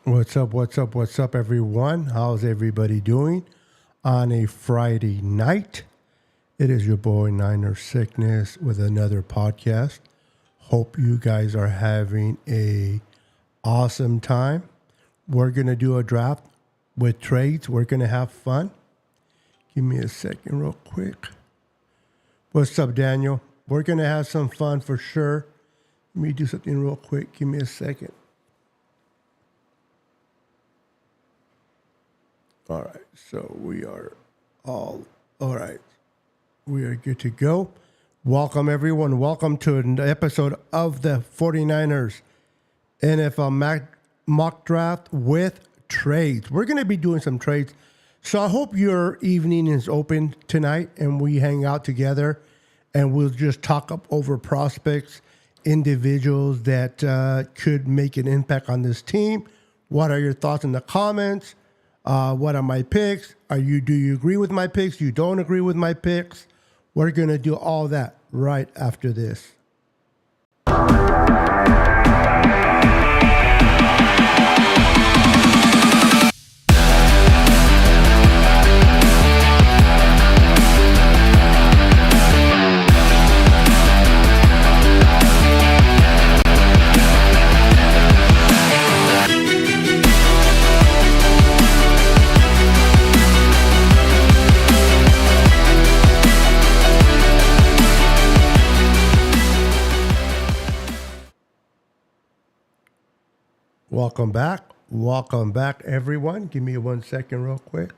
What's up? What's up? What's up, everyone? How's everybody doing on a Friday night? It is your boy Niner Sickness with another podcast. Hope you guys are having a awesome time. We're gonna do a draft with trades. We're gonna have fun. Give me a second, real quick. What's up, Daniel? We're gonna have some fun for sure. Let me do something real quick. Give me a second. All right, so we are all right. We are good to go. Welcome, everyone. Welcome to an episode of the 49ers NFL mock draft with trades. We're going to be doing some trades. So I hope your evening is open tonight and we hang out together and we'll just talk up over prospects, individuals that could make an impact on this team. What are your thoughts in the comments? What are my picks? Do you agree with my picks? You don't agree with my picks? We're going to do all that right after this. Welcome back. Welcome back, everyone. Give me 1 second real quick.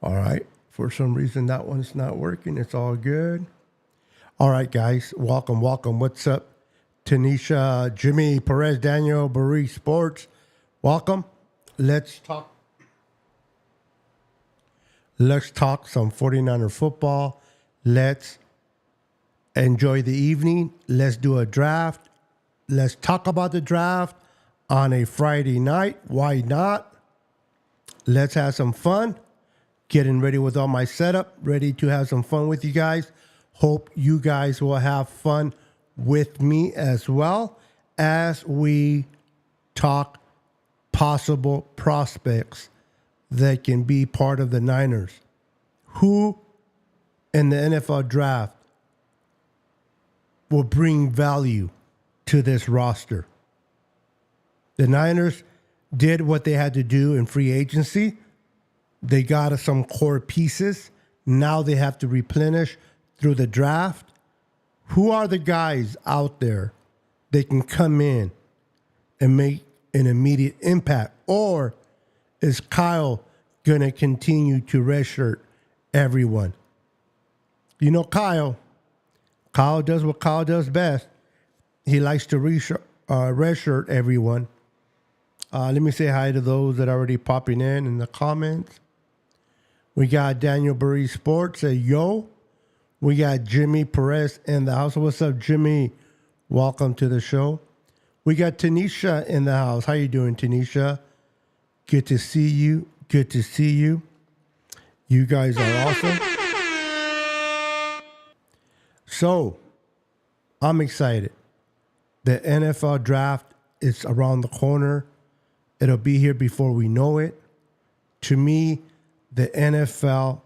All right. For some reason, that one's not working. It's all good. All right, guys. Welcome. What's up? Tanisha, Jimmy, Perez, Daniel, Barry Sports. Welcome. Let's talk some 49er football. Let's enjoy the evening. Let's do a draft. Let's talk about the draft on a Friday night. Why not? Let's have some fun. Getting ready with all my setup. Ready to have some fun with you guys. Hope you guys will have fun with me as well as we talk possible prospects that can be part of the Niners. Who in the NFL draft will bring value to this roster? The Niners did what they had to do in free agency. They got us some core pieces. Now they have to replenish through the draft. Who are the guys out there that can come in and make an immediate impact? Or is Kyle going to continue to redshirt everyone? You know, Kyle does what Kyle does best. He likes to redshirt everyone. Let me say hi to those that are already popping in the comments. We got Daniel Barry Sports, say yo. We got Jimmy Perez in the house. What's up, Jimmy? Welcome to the show. We got Tanisha in the house. How you doing, Tanisha? Good to see you. Good to see you. You guys are awesome. So, I'm excited. The NFL draft is around the corner. It'll be here before we know it. To me, the NFL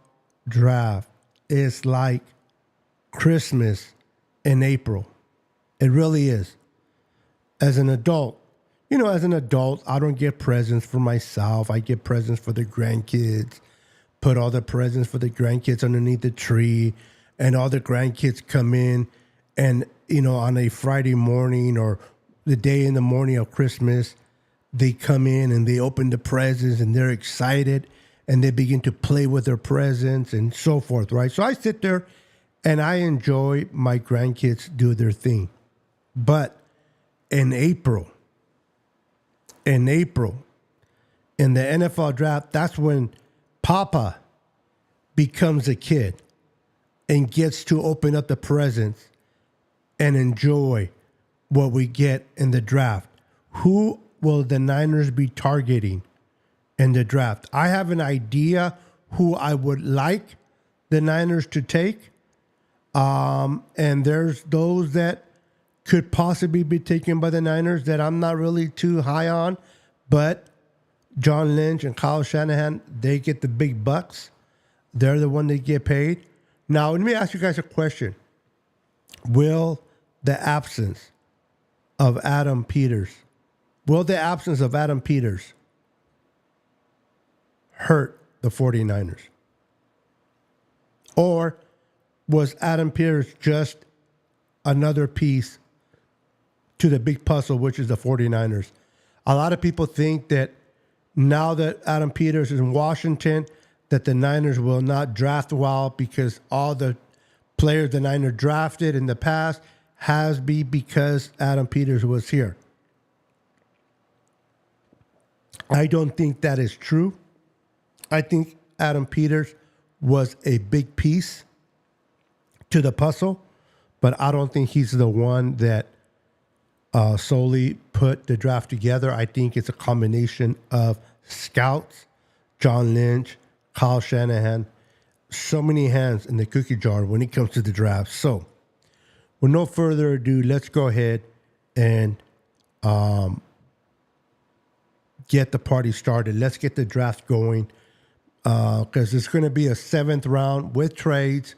draft is like Christmas in April. It really is. As an adult, I don't get presents for myself. I get presents for the grandkids. Put all the presents for the grandkids underneath the tree. And all the grandkids come in and, on a Friday morning or the day in the morning of Christmas, they come in and they open the presents and they're excited and they begin to play with their presents and so forth, right? So I sit there and I enjoy my grandkids do their thing. But in April, in the NFL draft, that's when Papa becomes a kid and gets to open up the presents and enjoy what we get in the draft. Who will the Niners be targeting in the draft. I have an idea who I would like the Niners to take. And there's those that could possibly be taken by the Niners that I'm not really too high on. But John Lynch and Kyle Shanahan, they get the big bucks. They're the one that get paid. Now, let me ask you guys a question. Will the absence of Adam Peters hurt the 49ers? Or was Adam Peters just another piece to the big puzzle, which is the 49ers? A lot of people think that now that Adam Peters is in Washington, that the Niners will not draft well because all the players the Niners drafted in the past has been because Adam Peters was here. I don't think that is true. I think Adam Peters was a big piece to the puzzle, but I don't think he's the one that solely put the draft together. I think it's a combination of scouts, John Lynch, Kyle Shanahan, so many hands in the cookie jar when it comes to the draft. So, with no further ado, let's go ahead and get the party started. Let's get the draft going because it's going to be a 7th round with trades.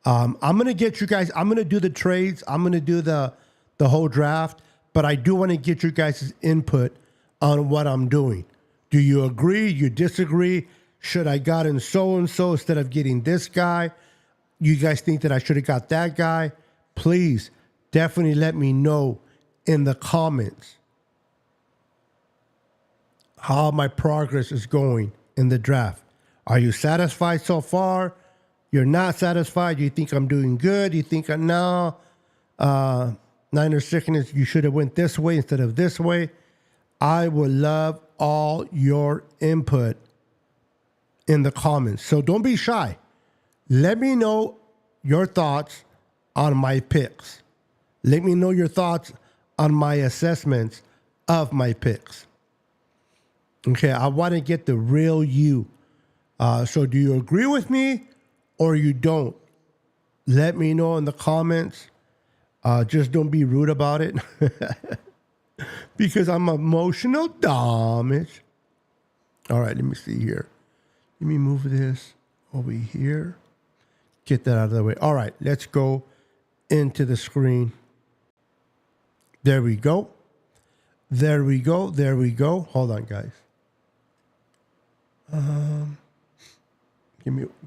I'm going to get you guys, I'm going to do the trades. I'm going to do the whole draft, but I do want to get you guys' input on what I'm doing. Do you agree? You disagree? Should I gotten so-and-so instead of getting this guy? You guys think that I should have got that guy? Please, definitely let me know in the comments how my progress is going in the draft. Are you satisfied so far? You're not satisfied? You think I'm doing good? You think no, Niners sickness, you should have went this way instead of this way? I would love all your input in the comments. So don't be shy. Let me know your thoughts on my picks. Let me know your thoughts on my assessments of my picks. Okay, I want to get the real you. So do you agree with me or you don't? Let me know in the comments. Just don't be rude about it. Because I'm emotional damage. All right, let me see here. Let me move this over here. Get that out of the way. All right, let's go into the screen. There we go. There we go. There we go. Hold on, guys.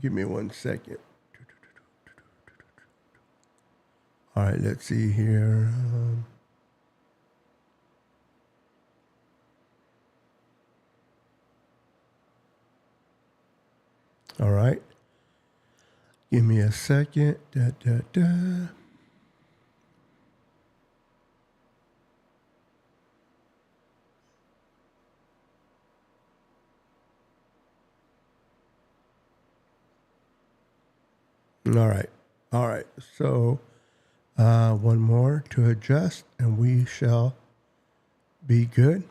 Give me 1 second. All right, let's see here. All right. Give me a second. All right. All right. So one more to adjust and we shall be good.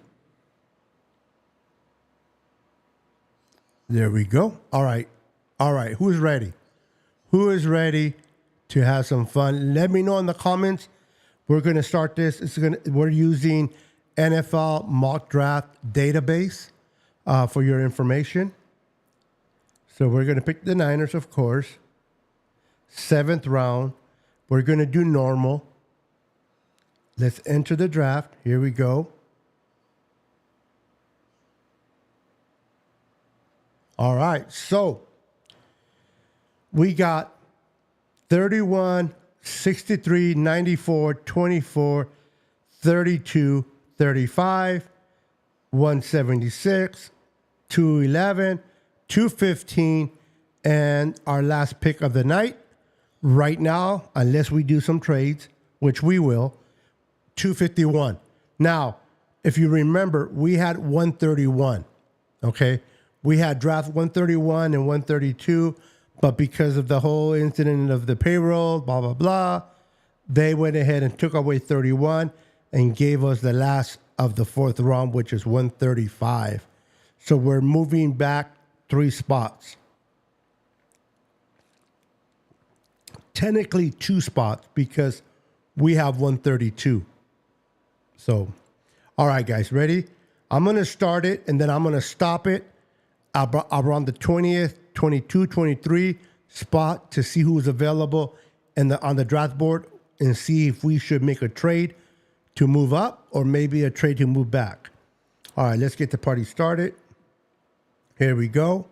There we go. All right. All right. Who's ready? Who is ready to have some fun? Let me know in the comments. We're going to start this. We're using NFL mock draft database for your information. So we're going to pick the Niners, of course. 7th round. We're going to do normal. Let's enter the draft. Here we go. All right. So we got 31, 63, 94, 24, 32, 35, 176, 211, 215, and our last pick of the night. Right now, unless we do some trades, which we will, 251. Now, if you remember, we had 131, okay? We had draft 131 and 132, but because of the whole incident of the payroll, blah, blah, blah, they went ahead and took away 31 and gave us the last of the 4th round, which is 135. So we're moving back 3 spots. Technically 2 spots because we have 132. So, all right, guys, ready? I'm going to start it and then I'm going to stop it around the 20th, 22, 23 spot to see who's available on the draft board and see if we should make a trade to move up or maybe a trade to move back. All right, let's get the party started. Here we go.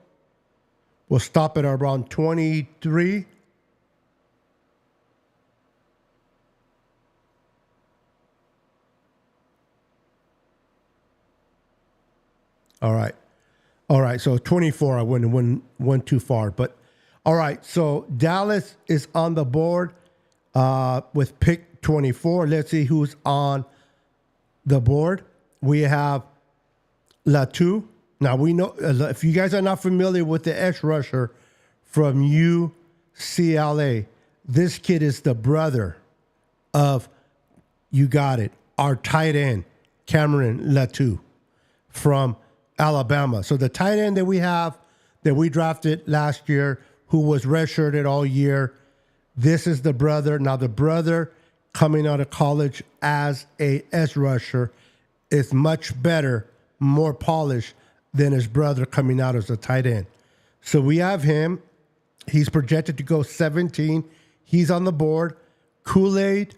We'll stop at around 23. All right. All right. So 24, I went too far. But all right. So Dallas is on the board with pick 24. Let's see who's on the board. We have Latu. Now, we know, if you guys are not familiar with the edge rusher from UCLA, this kid is the brother of, you got it, our tight end, Cameron Latu from Alabama. So the tight end that we have, that we drafted last year, who was redshirted all year, this is the brother. Now, the brother coming out of college as a edge rusher is much better, more polished than his brother coming out as a tight end. So we have him. He's projected to go 17. He's on the board. Kool-Aid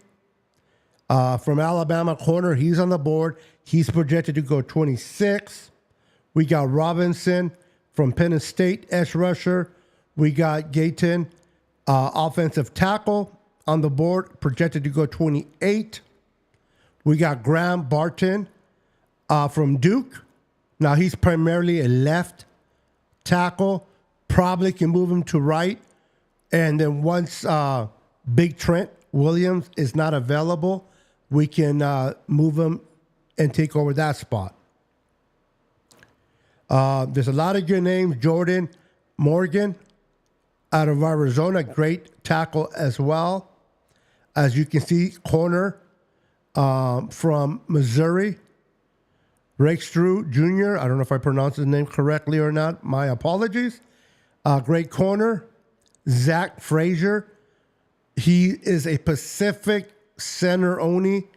from Alabama corner, he's on the board. He's projected to go 26. We got Robinson from Penn State, edge rusher. We got Gayton, offensive tackle, on the board, projected to go 28. We got Graham Barton from Duke. Now, he's primarily a left tackle. Probably can move him to right. And then once Big Trent Williams is not available, we can move him and take over that spot. There's a lot of good names. Jordan Morgan out of Arizona, great tackle as well. As you can see, corner from Missouri. Rakestrue Jr., I don't know if I pronounced his name correctly or not. My apologies. Great corner. Zach Frazier. He is a Pacific center only.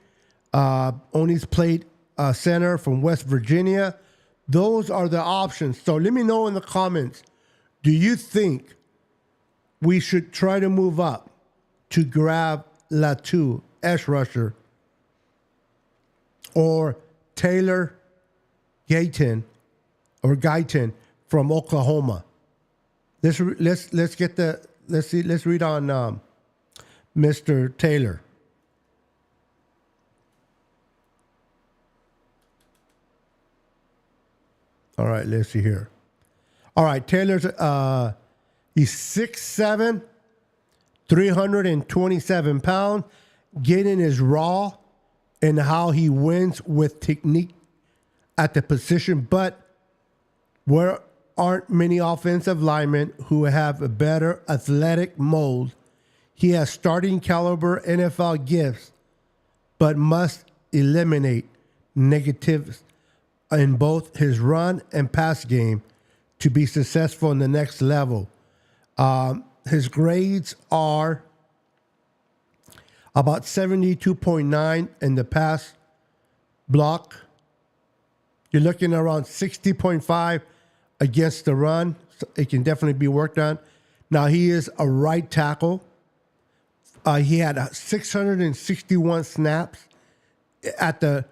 Only's played center from West Virginia. Those are the options. So let me know in the comments. Do you think we should try to move up to grab Latu, edge rusher, or Taylor Gayton from Oklahoma? Let's read on Mr. Taylor. All right, let's see here. All right, Taylor's he's 6'7", 327 pounds. Getting is raw in how he wins with technique at the position, but there aren't many offensive linemen who have a better athletic mold. He has starting caliber NFL gifts, but must eliminate negatives in both his run and pass game to be successful in the next level. His grades are about 72.9 in the pass block. You're looking around 60.5 against the run. So it can definitely be worked on. Now, he is a right tackle. He had 661 snaps at the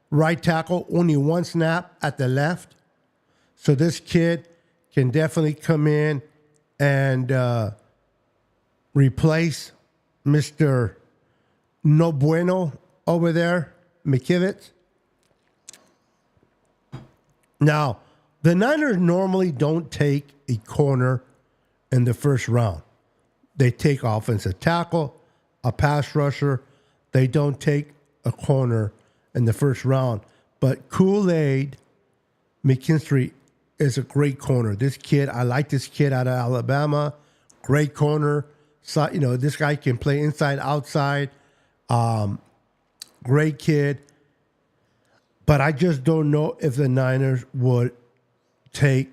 right tackle, only 1 snap at the left. So this kid can definitely come in and replace Mr. No Bueno over there, McKivitz. Now, the Niners normally don't take a corner in the first round. They take offensive tackle, a pass rusher. They don't take a corner in the first round. But Kool-Aid McKinstry is a great corner. This kid, I like this kid out of Alabama. Great corner. So, this guy can play inside, outside. Great kid. But I just don't know if the Niners would take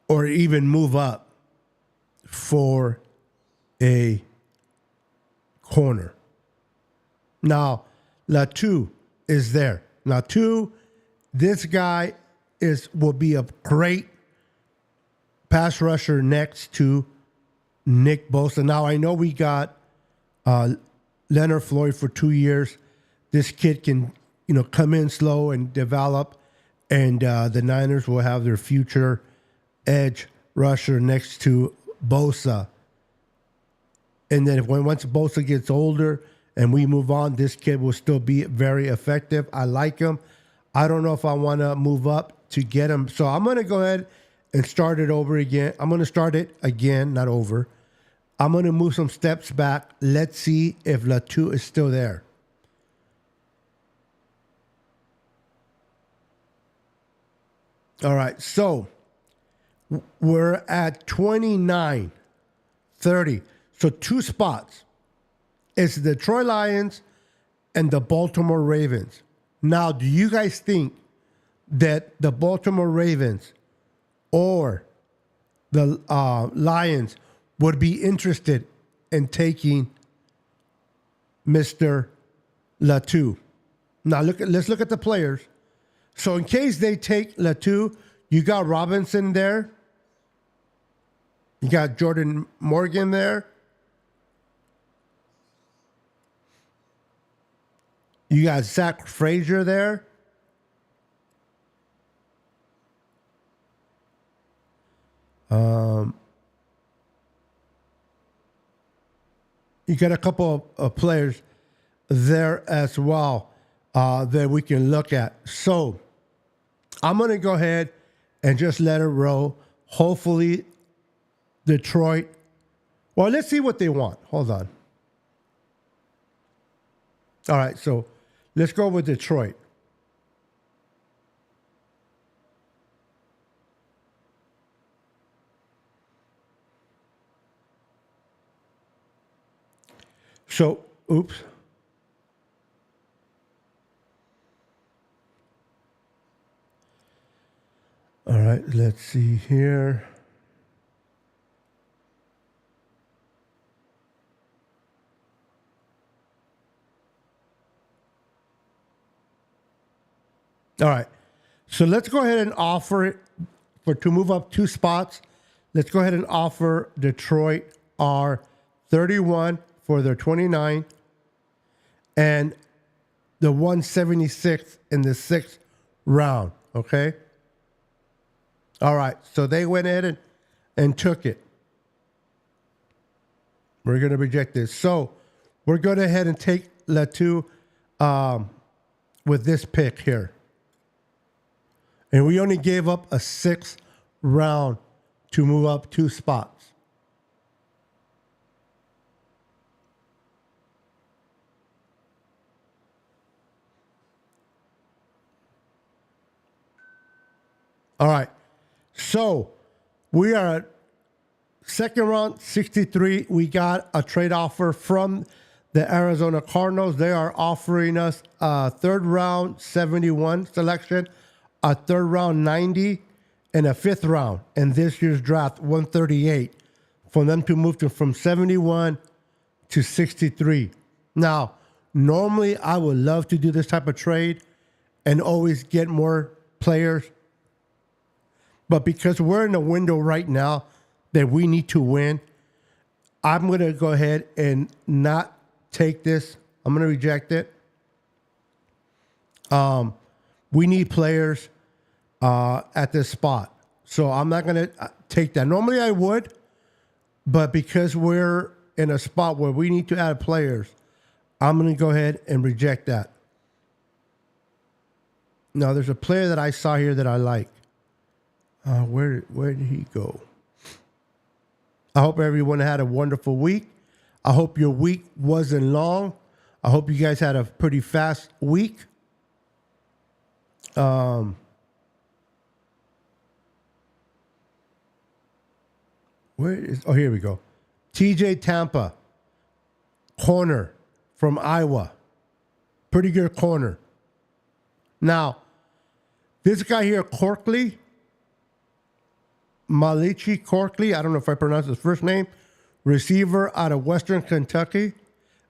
or even move up for a corner. Now, Latu is there. Latu, this guy will be a great pass rusher next to Nick Bosa. Now, I know we got Leonard Floyd for 2 years. This kid can, come in slow and develop, and the Niners will have their future edge rusher next to Bosa. And then once Bosa gets older and we move on, this kid will still be very effective. I like him. I don't know if I want to move up to get him. So I'm going to go ahead and start it over again. I'm going to start it again, not over. I'm going to move some steps back. Let's see if Latu is still there. All right, so we're at 29, 30. So 2 spots. It's the Detroit Lions and the Baltimore Ravens. Now, do you guys think that the Baltimore Ravens or the Lions would be interested in taking Mr. Latu? Now, let's look at the players. So in case they take Latu, you got Robinson there. You got Jordan Morgan there. You got Zach Frazier there. You got a couple of players there as well that we can look at. So I'm going to go ahead and just let it roll. Hopefully, Detroit. Well, let's see what they want. Hold on. All right, so let's go with Detroit. So, oops. All right, let's see here. All right, so let's go ahead and offer it to move up 2 spots. Let's go ahead and offer Detroit our 31 for their 29 and the 176 in the 6th round. Okay. All right, so they went ahead and took it. We're going to reject this. So we're going to ahead and take Latu with this pick here. And we only gave up a 6th round to move up 2 spots. All right. So we are at 2nd round, 63. We got a trade offer from the Arizona Cardinals. They are offering us a 3rd round, 71 selection, a 3rd round, 90, and a 5th round in this year's draft, 138, for them to move from 71 to 63. Now, normally I would love to do this type of trade and always get more players. But because we're in a window right now that we need to win, I'm going to go ahead and not take this. I'm going to reject it. We need players at this spot. So I'm not going to take that. Normally I would, but because we're in a spot where we need to add players, I'm going to go ahead and reject that. Now, there's a player that I saw here that I like. Where did he go? I hope everyone had a wonderful week. I hope your week wasn't long. I hope you guys had a pretty fast week. Where is? Oh, here we go. TJ Tampa, corner from Iowa. Pretty good corner. Now, This guy here, Malichi Corkley, I don't know if I pronounced his first name, receiver out of Western Kentucky.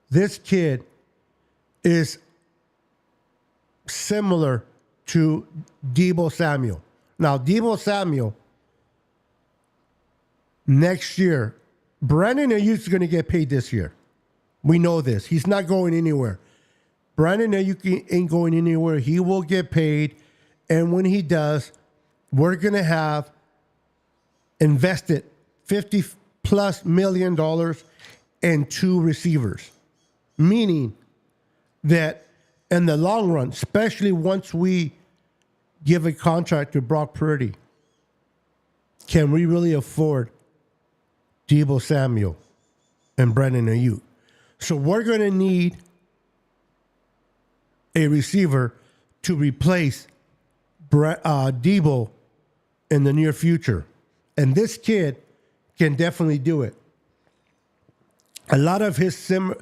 This kid is similar to Deebo Samuel. Now, Deebo Samuel, next year, Brandon Ayuk is going to get paid this year. We know this. He's not going anywhere. Brandon Ayuk ain't going anywhere. He will get paid. And when he does, we're going to have invested $50+ million in 2 receivers. Meaning that in the long run, especially once we give a contract to Brock Purdy, can we really afford Deebo Samuel and Brandon Ayuk? So we're going to need a receiver to replace Deebo in the near future. And this kid can definitely do it. A lot of his style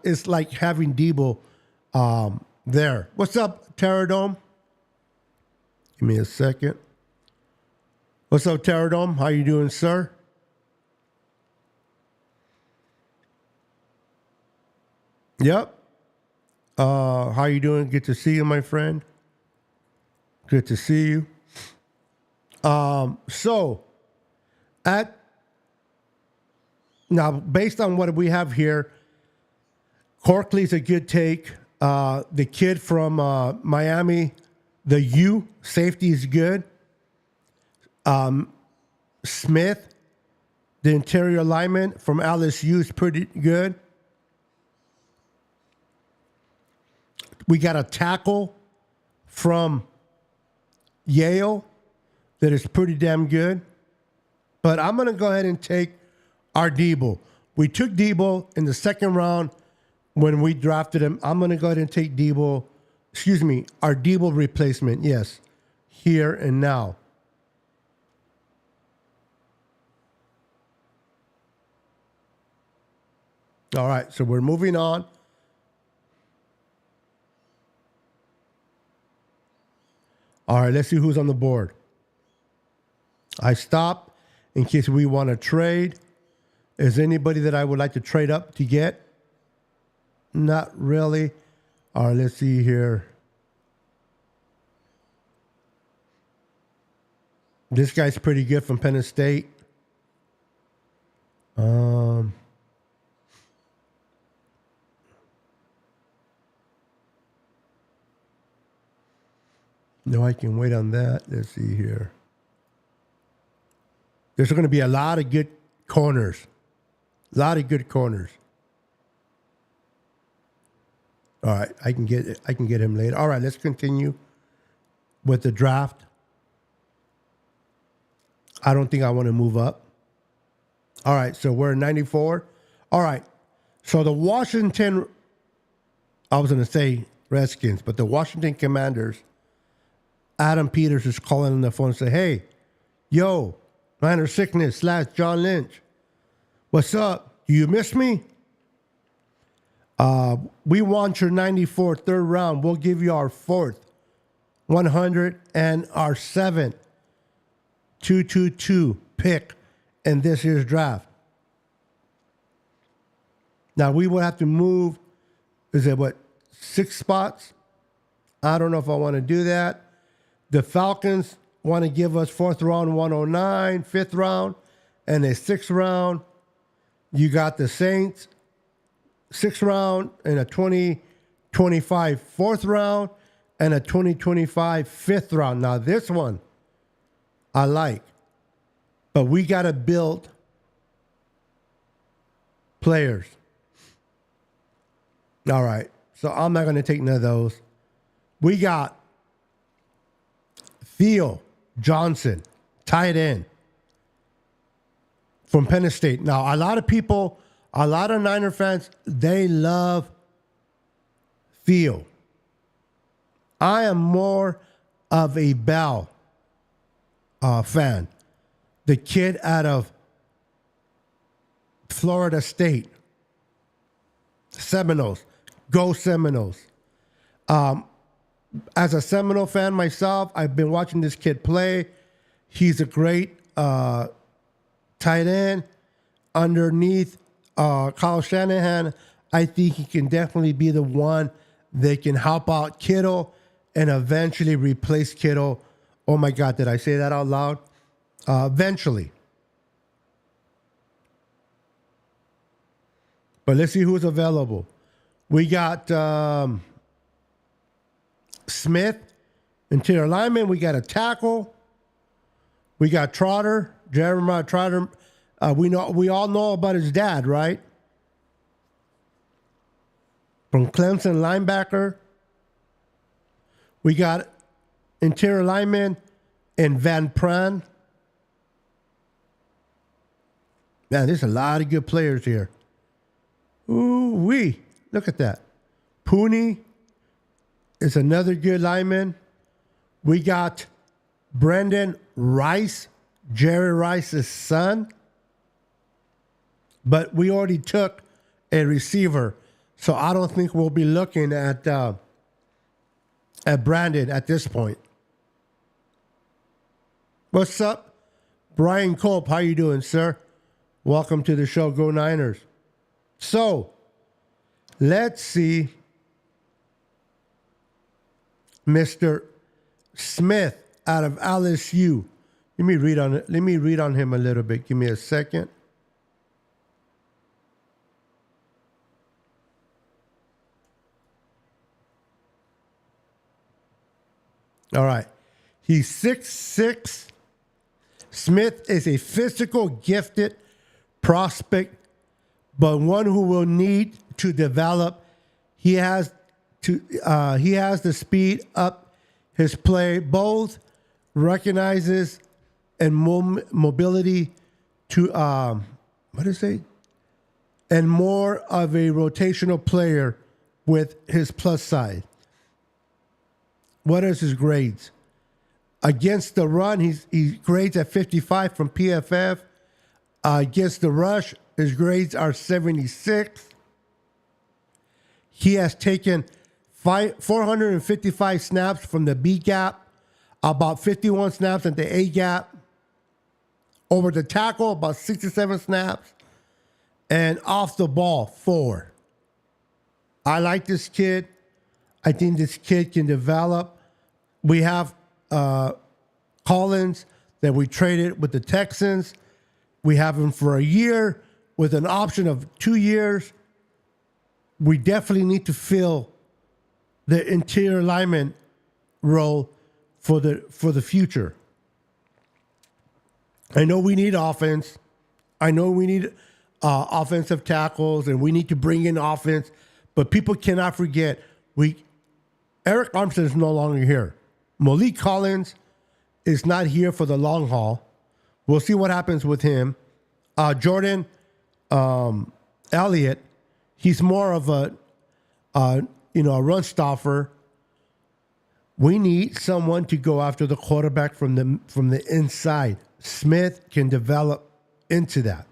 is like having Deebo there. What's up, Terradome? Give me a second. What's up, Terradome? How you doing, sir? Yep. How you doing? Good to see you, my friend. Good to see you. So now, based on what we have here, Corkley's a good take. The kid from Miami, the U safety is good. Smith, the interior lineman from LSU, is pretty good. We got a tackle from Yale that is pretty damn good. But I'm going to go ahead and take our Deebo. We took Deebo in the second round when we drafted him. I'm going to go ahead and take Deebo. Excuse me, our Deebo replacement. Yes, here and now. All right, so we're moving on. All right, let's see who's on the board. I stopped in case we want to trade. Is anybody that I would like to trade up to get? Not really. All right, let's see here. This guy's pretty good from Penn State. No, I can wait on that. Let's see here. There's going to be a lot of good corners. A lot of good corners. All right, I can get him later. All right, let's continue with the draft. I don't think I want to move up. All right, so we're 94. All right, so the Washington, I was going to say Redskins, but the Washington Commanders, Adam Peters is calling on the phone and say, hey, yo, Niner Sickness / John Lynch, what's up? Do you miss me? We want your 94 third round. We'll give you our 4th, 100, and our 7th, 222 pick in this year's draft. Now, we will have to move, 6 spots? I don't know if I want to do that. The Falcons want to give us 4th round, 109, 5th round, and a 6th round. You got the Saints, 6th round, and a 2025 4th round, and a 2025 5th round. Now, this one I like, but we got to build players. All right, so I'm not going to take none of those. We got Theo Johnson, tight end from Penn State. Now, a lot of Niner fans, they love Theo. I am more of a Bell fan. The kid out of Florida State. Seminoles. Go Seminoles. As a Seminole fan myself, I've been watching this kid play. He's a great tight end underneath Kyle Shanahan. I think he can definitely be the one that can help out Kittle and eventually replace Kittle. Oh my God, did I say that out loud? Eventually. But let's see who's available. We got Smith, interior lineman. We got a tackle. We got Trotter, Jeremiah Trotter. We all know about his dad, right? From Clemson, linebacker. We got interior lineman in Van Pran. Man, there's a lot of good players here. Ooh-wee. Look at that. Pooney is another good lineman. We got Brendan Rice, Jerry Rice's son. But we already took a receiver, so I don't think we'll be looking at Brandon at this point. What's up? Brian Culp, how you doing, sir? Welcome to the show. Go Niners. So, let's see Mr. Smith out of LSU. Let me read on him a little bit. Give me a second. All right. He's 6'6". Smith is a physical gifted prospect, but one who will need to develop. He has the speed up his play, both recognizes and mobility to and more of a rotational player with his plus side. What is his grades? Against the run, he grades at 55 from PFF. Against the rush, his grades are 76. He has taken 455 snaps from the B gap, about 51 snaps at the A gap. Over the tackle, about 67 snaps. And off the ball, 4. I like this kid. I think this kid can develop. We have Collins that we traded with the Texans. We have him for a year with an option of 2 years. We definitely need to fill the interior lineman role for the future. I know we need offense. I know we need offensive tackles, and we need to bring in offense. But people cannot forget Eric Armstead is no longer here. Malik Collins is not here for the long haul. We'll see what happens with him. Jordan Elliott, he's more of a run stopper. We need someone to go after the quarterback from the inside. Smith can develop into that.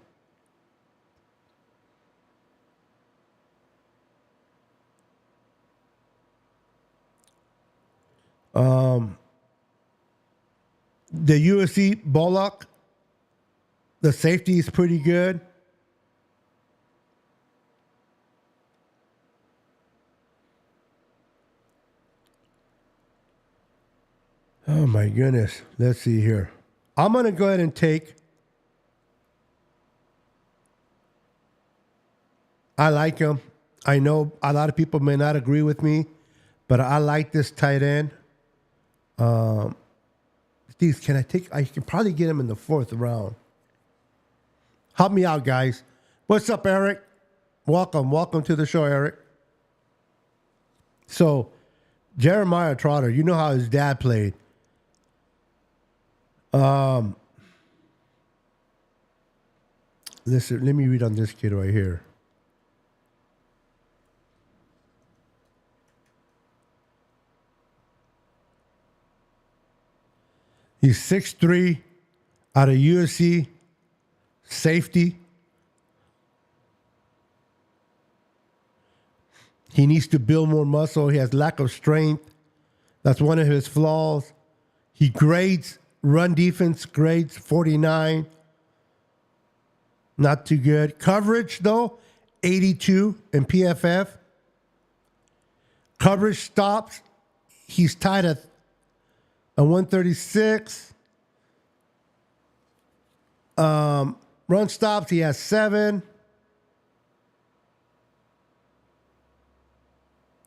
The USC Bullock, the safety is pretty good. Oh my goodness. Let's see here. I'm going to go ahead and take. I like him. I know a lot of people may not agree with me, but I like this tight end. Steve, I can probably get him in the 4th round. Help me out, guys. What's up, Eric? Welcome to the show, Eric. So, Jeremiah Trotter, you know how his dad played. Listen, let me read on this kid right here. He's 6'3", out of USC, safety. He needs to build more muscle. He has lack of strength. That's one of his flaws. He grades run defense, grades 49. Not too good. Coverage, though, 82 in PFF. Coverage stops, he's tied at 136. Run stops, he has 7.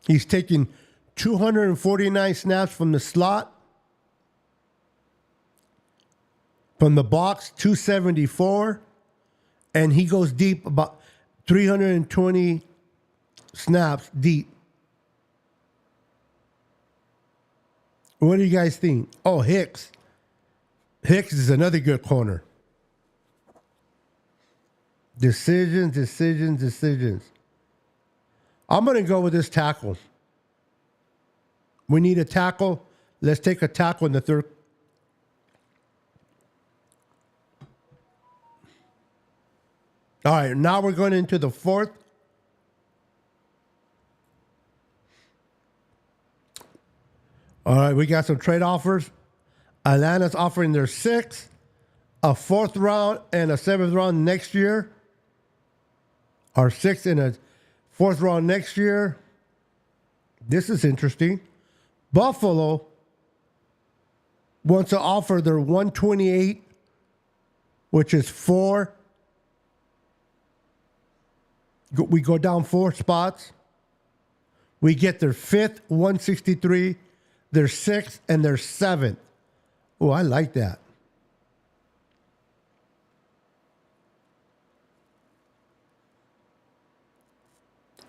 He's taking 249 snaps from the slot. From the box, 274. And he goes deep about 320 snaps deep. What do you guys think? Oh, Hicks. Hicks is another good corner. Decisions. I'm going to go with this tackle. We need a tackle. Let's take a tackle in the third. All right, now we're going into the fourth. All right, we got some trade offers. Atlanta's offering their 6th, a 4th round, and a 7th round next year. Our 6th and a 4th round next year. This is interesting. Buffalo wants to offer their 128, which is 4. We go down 4 spots. We get their 5th, 163, their 6th, and their 7th. Oh, I like that.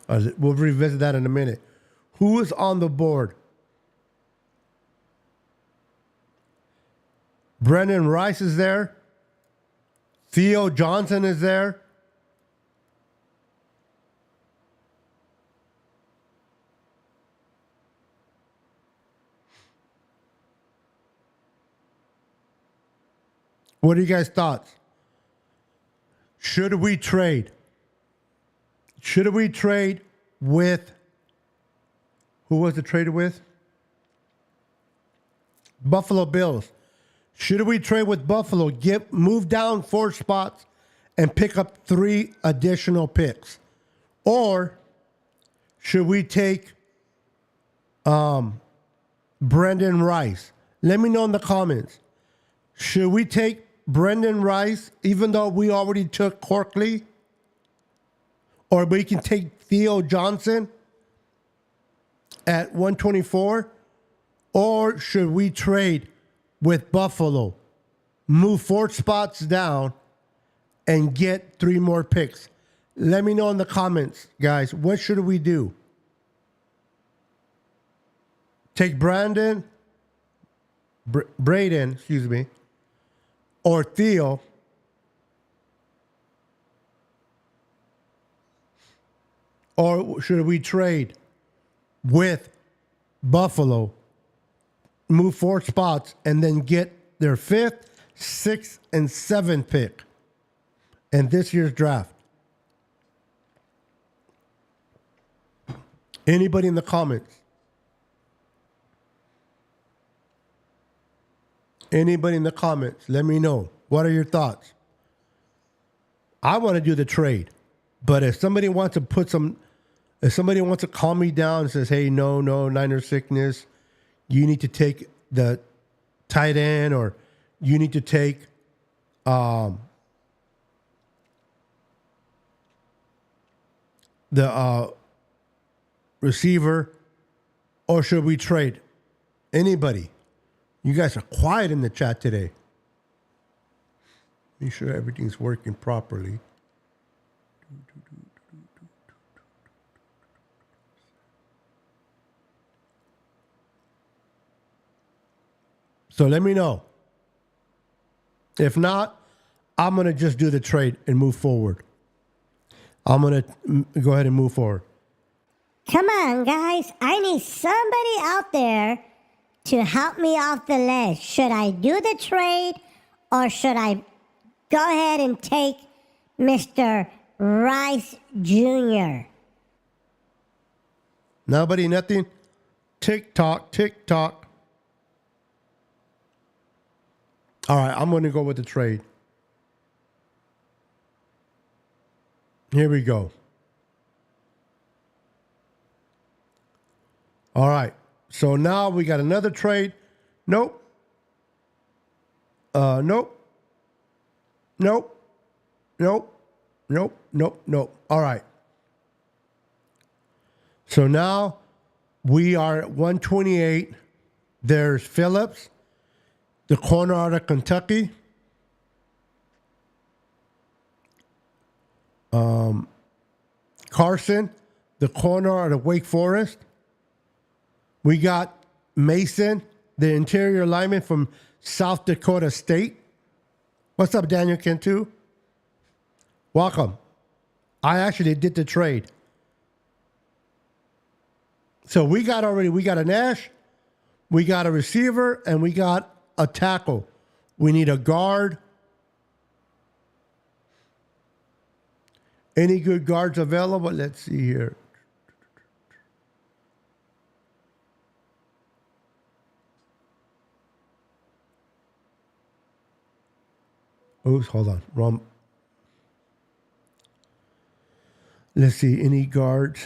We'll revisit that in a minute. Who is on the board? Brendan Rice is there. Theo Johnson is there. What are you guys' thoughts? Should we trade? Should we trade with, who was it traded with? Buffalo Bills. Should we trade with Buffalo, move down 4 spots and pick up 3 additional picks? Or should we take Brendan Rice? Let me know in the comments. Should we take Brendan Rice, even though we already took Corkley? Or we can take Theo Johnson at 124? Or should we trade with Buffalo, move 4 spots down, and get 3 more picks? Let me know in the comments, guys. What should we do? Take Braden, or Theo, or should we trade with Buffalo, move 4 spots, and then get their 5th, 6th, and 7th pick in this year's draft? Anybody in the comments? Anybody in the comments? Let me know. What are your thoughts? I want to do the trade, but if somebody wants to calm me down and says, hey, no, Niner sickness, you need to take the tight end, or you need to take the receiver, or should we trade? Anybody? You guys are quiet in the chat today. Make sure everything's working properly. So let me know. If not, I'm going to just do the trade and move forward. I'm going to go ahead and move forward. Come on, guys. I need somebody out there to help me off the ledge. Should I do the trade, or should I go ahead and take Mr. Rice Jr.? Nobody, nothing. Tick tock, tick tock. All right, I'm going to go with the trade. Here we go. All right. So now we got another trade. Nope. Nope. Nope. Nope. Nope. Nope. Nope. All right. So now we are at 128. There's Phillips, the corner out of Kentucky. Carson, the corner out of Wake Forest. We got Mason, the interior lineman from South Dakota State. What's up, Daniel Cantu? Welcome. I actually did the trade. So we got an Ash, we got a receiver, and we got a tackle. We need a guard. Any good guards available? Let's see here. Oops, hold on. Wrong. Let's see. Any guards?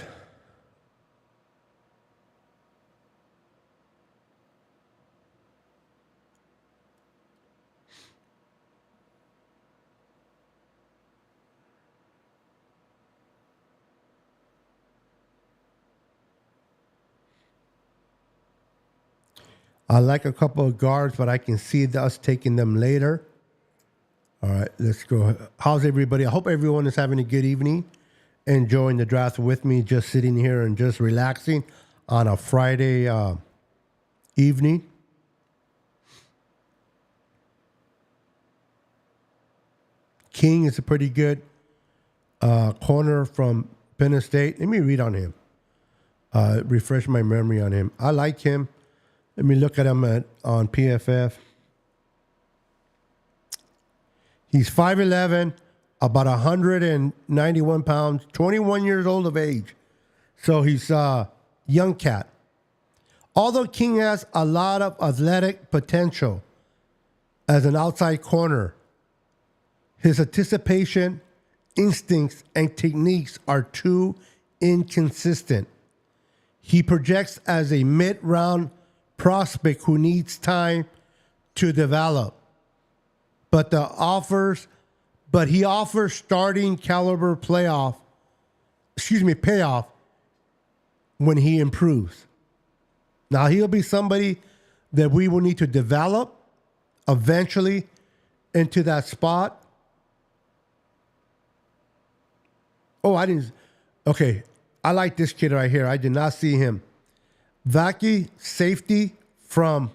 I like a couple of guards, but I can see us taking them later. All right, let's go. How's everybody? I hope everyone is having a good evening, enjoying the draft with me, just sitting here and just relaxing on a Friday evening. King is a pretty good corner from Penn State. Let me read on him. Refresh my memory on him. I like him. Let me look at him on PFF. He's 5'11", about 191 pounds, 21 years old of age. So he's a young cat. Although King has a lot of athletic potential as an outside corner, his anticipation, instincts, and techniques are too inconsistent. He projects as a mid-round prospect who needs time to develop. But he offers starting caliber payoff when he improves. Now he'll be somebody that we will need to develop eventually into that spot. Oh, okay. I like this kid right here. I did not see him. Vaki, safety from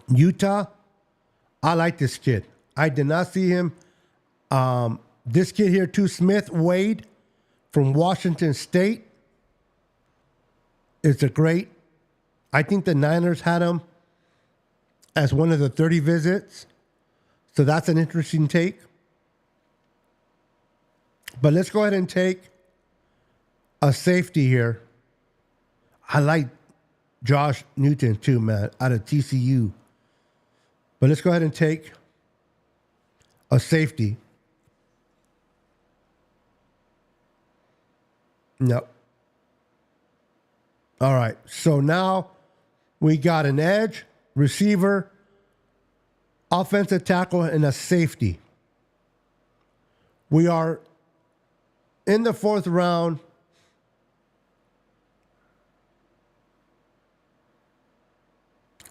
Utah. I like this kid. I did not see him. This kid here too, Smith Wade from Washington State. It's a great. I think the Niners had him as one of the 30 visits. So that's an interesting take. But let's go ahead and take a safety here. I like Josh Newton too, man, out of TCU. But let's go ahead and take a safety. No. All right. So now we got an edge, receiver, offensive tackle, and a safety. We are in the fourth round.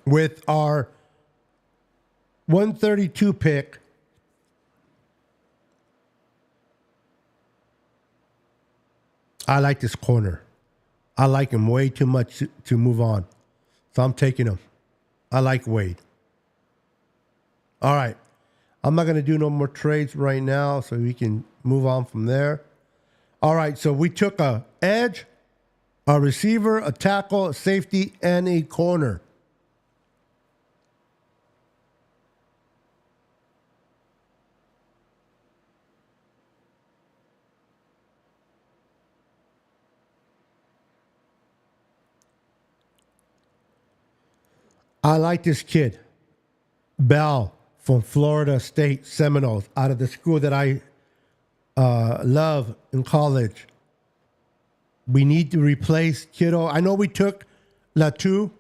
With our 132 pick, I like this corner. I like him way too much to move on. So I'm taking him. I like Wade. All right. I'm not going to do no more trades right now, so we can move on from there. All right. So we took a edge, a receiver, a tackle, a safety, and a corner. I like this kid, Bell, from Florida State Seminoles, out of the school that I love in college. We need to replace Kittle. I know we took Latu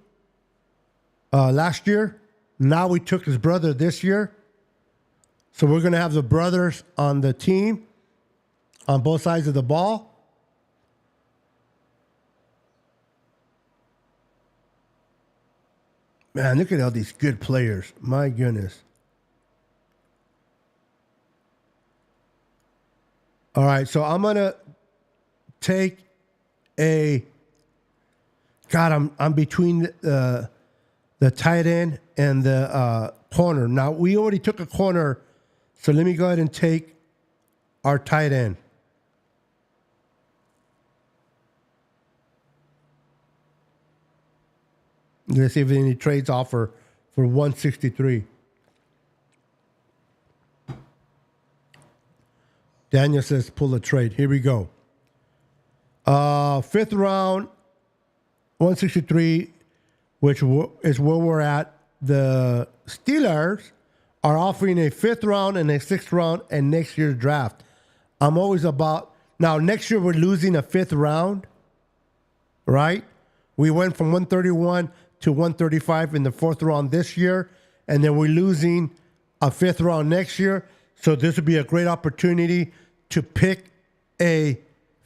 last year. Now we took his brother this year. So we're going to have the brothers on the team on both sides of the ball. Man, look at all these good players. My goodness. All right, so I'm going to take a... God, I'm between the tight end and the corner. Now, we already took a corner, so let me go ahead and take our tight end. Let's see if any trades offer for 163. Daniel says pull a trade. Here we go. Fifth round, 163, which is where we're at. The Steelers are offering a fifth round and a sixth round and next year's draft. I'm always about... Now, next year we're losing a fifth round, right? We went from 131 to 135 in the fourth round this year, and then we're losing a fifth round next year. So this would be a great opportunity to pick a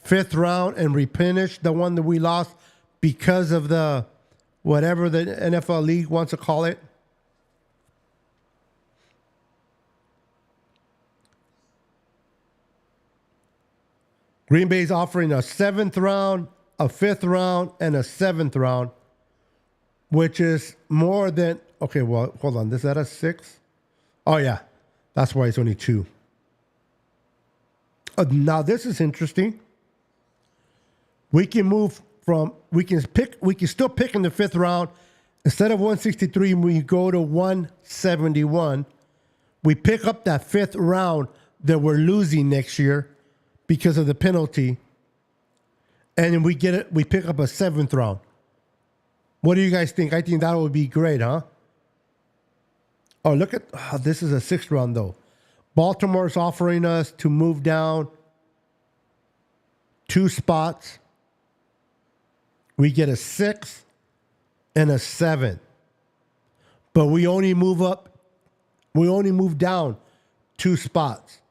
fifth round and replenish the one that we lost because of the whatever the NFL league wants to call it. Green Bay's offering a seventh round, a fifth round, and a seventh round, which is more than... Okay, well, hold on. Is that a 6? Oh, yeah. That's why it's only 2. Now, this is interesting. We can move from... We can still pick in the fifth round. Instead of 163, we go to 171. We pick up that fifth round that we're losing next year because of the penalty. And then we pick up a seventh round. What do you guys think? I think that would be great, huh? Oh, look at... this is a sixth round, though. Baltimore's offering us to move down 2 spots. We get a 6 and a 7. But we only move up... We only move down 2 spots.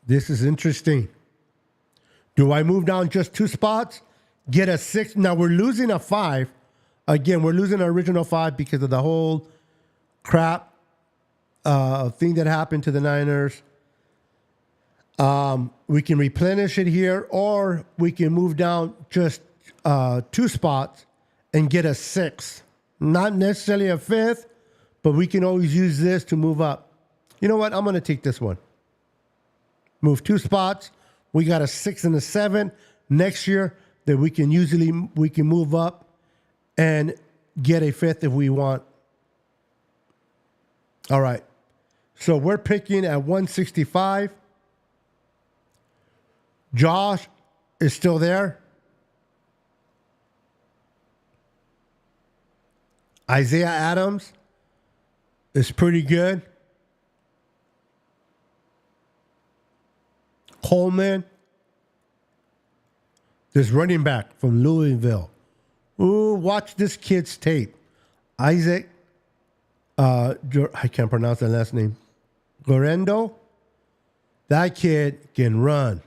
This is interesting. Do I move down just 2 spots? Get a 6. Now we're losing a 5. Again, we're losing our original 5 because of the whole crap thing that happened to the Niners. We can replenish it here, or we can move down just 2 spots and get a 6. Not necessarily a 5th, but we can always use this to move up. You know what? I'm going to take this one. Move 2 spots. We got a 6 and a 7 next year that we can move up and get a 5th if we want. All right. So we're picking at 165. Josh is still there. Isaiah Adams is pretty good. Coleman, this running back from Louisville. Ooh, watch this kid's tape. Isaac, I can't pronounce that last name. Gorendo. That kid can run.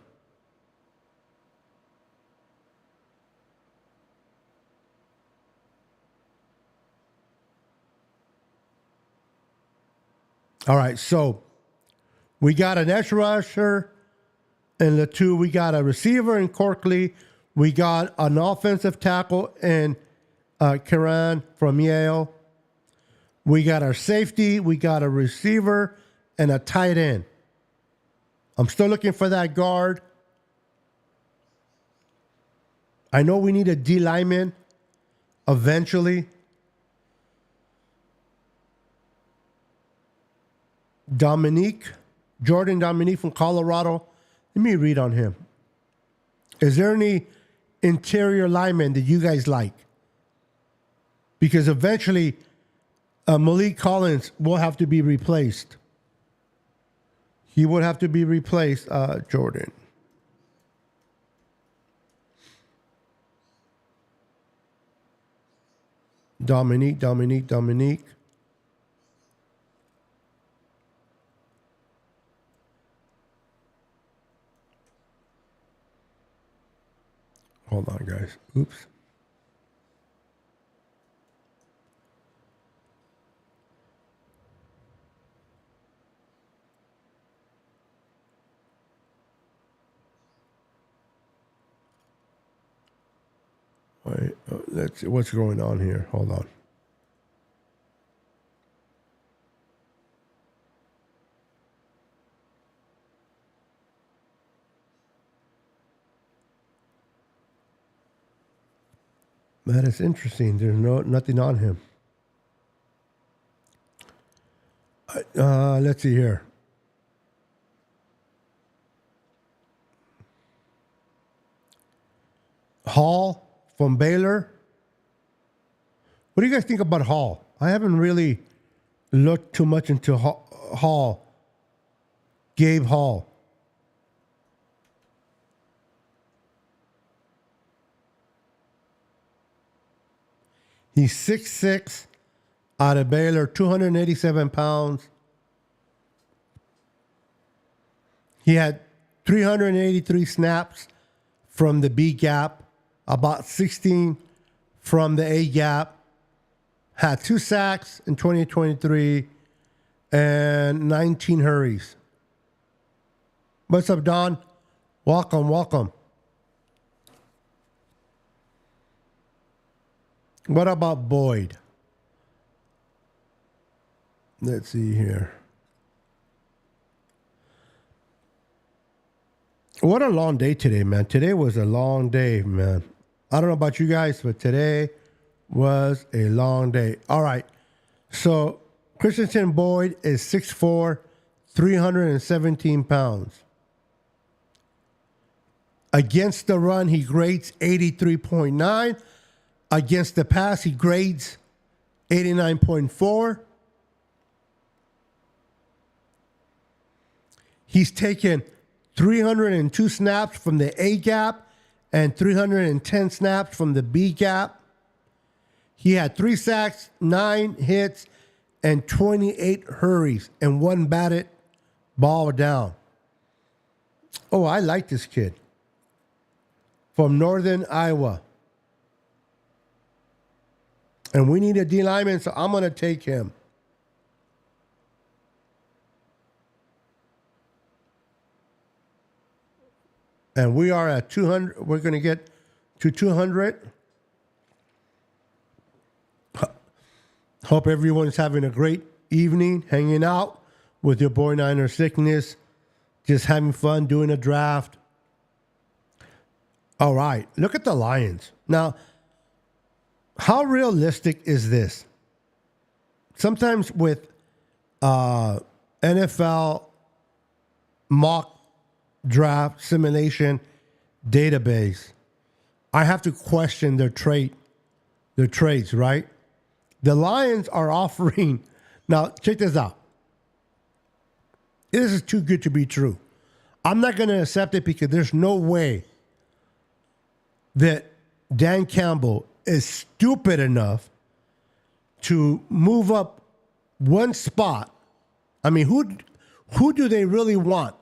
All right, so we got an edge rusher. In the 2, we got a receiver in Corkley. We got an offensive tackle in Karan from Yale. We got our safety. We got a receiver and a tight end. I'm still looking for that guard. I know we need a D lineman eventually. Jordan Dominique from Colorado. Let me read on him. Is there any interior lineman that you guys like. Because eventually, Malik Collins will have to be replaced. He would have to be replaced, Jordan. Dominique. Hold on, guys. Oops. Wait, let's see what's going on here. Hold on. That is interesting. There's nothing on him. Let's see here. Hall from Baylor. What do you guys think about Hall? I haven't really looked too much into Hall. Gabe Hall. He's 6'6", out of Baylor, 287 pounds. He had 383 snaps from the B gap, about 16 from the A gap. Had 2 sacks in 2023 and 19 hurries. What's up, Don? Welcome. What about Boyd? Let's see here. What a long day today, man. Today was a long day, man. I don't know about you guys, but today was a long day. All right. So Christensen Boyd is 6'4", 317 pounds. Against the run, he grades 83.9. Against the pass, he grades 89.4. He's taken 302 snaps from the A gap and 310 snaps from the B gap. He had 3 sacks, 9 hits, and 28 hurries, and 1 batted ball down. Oh, I like this kid. From Northern Iowa. And we need a D lineman, so I'm going to take him. And we are at 200. We're going to get to 200. Hope everyone's having a great evening, hanging out with your boy Niner Sickness, just having fun, doing a draft. All right, look at the Lions. Now, how realistic is this? Sometimes with NFL mock draft simulation database, I have to question their traits, right? The Lions are offering, now check this out. This is too good to be true. I'm not going to accept it because there's no way that Dan Campbell is stupid enough to move up one spot. I mean, who do they really want?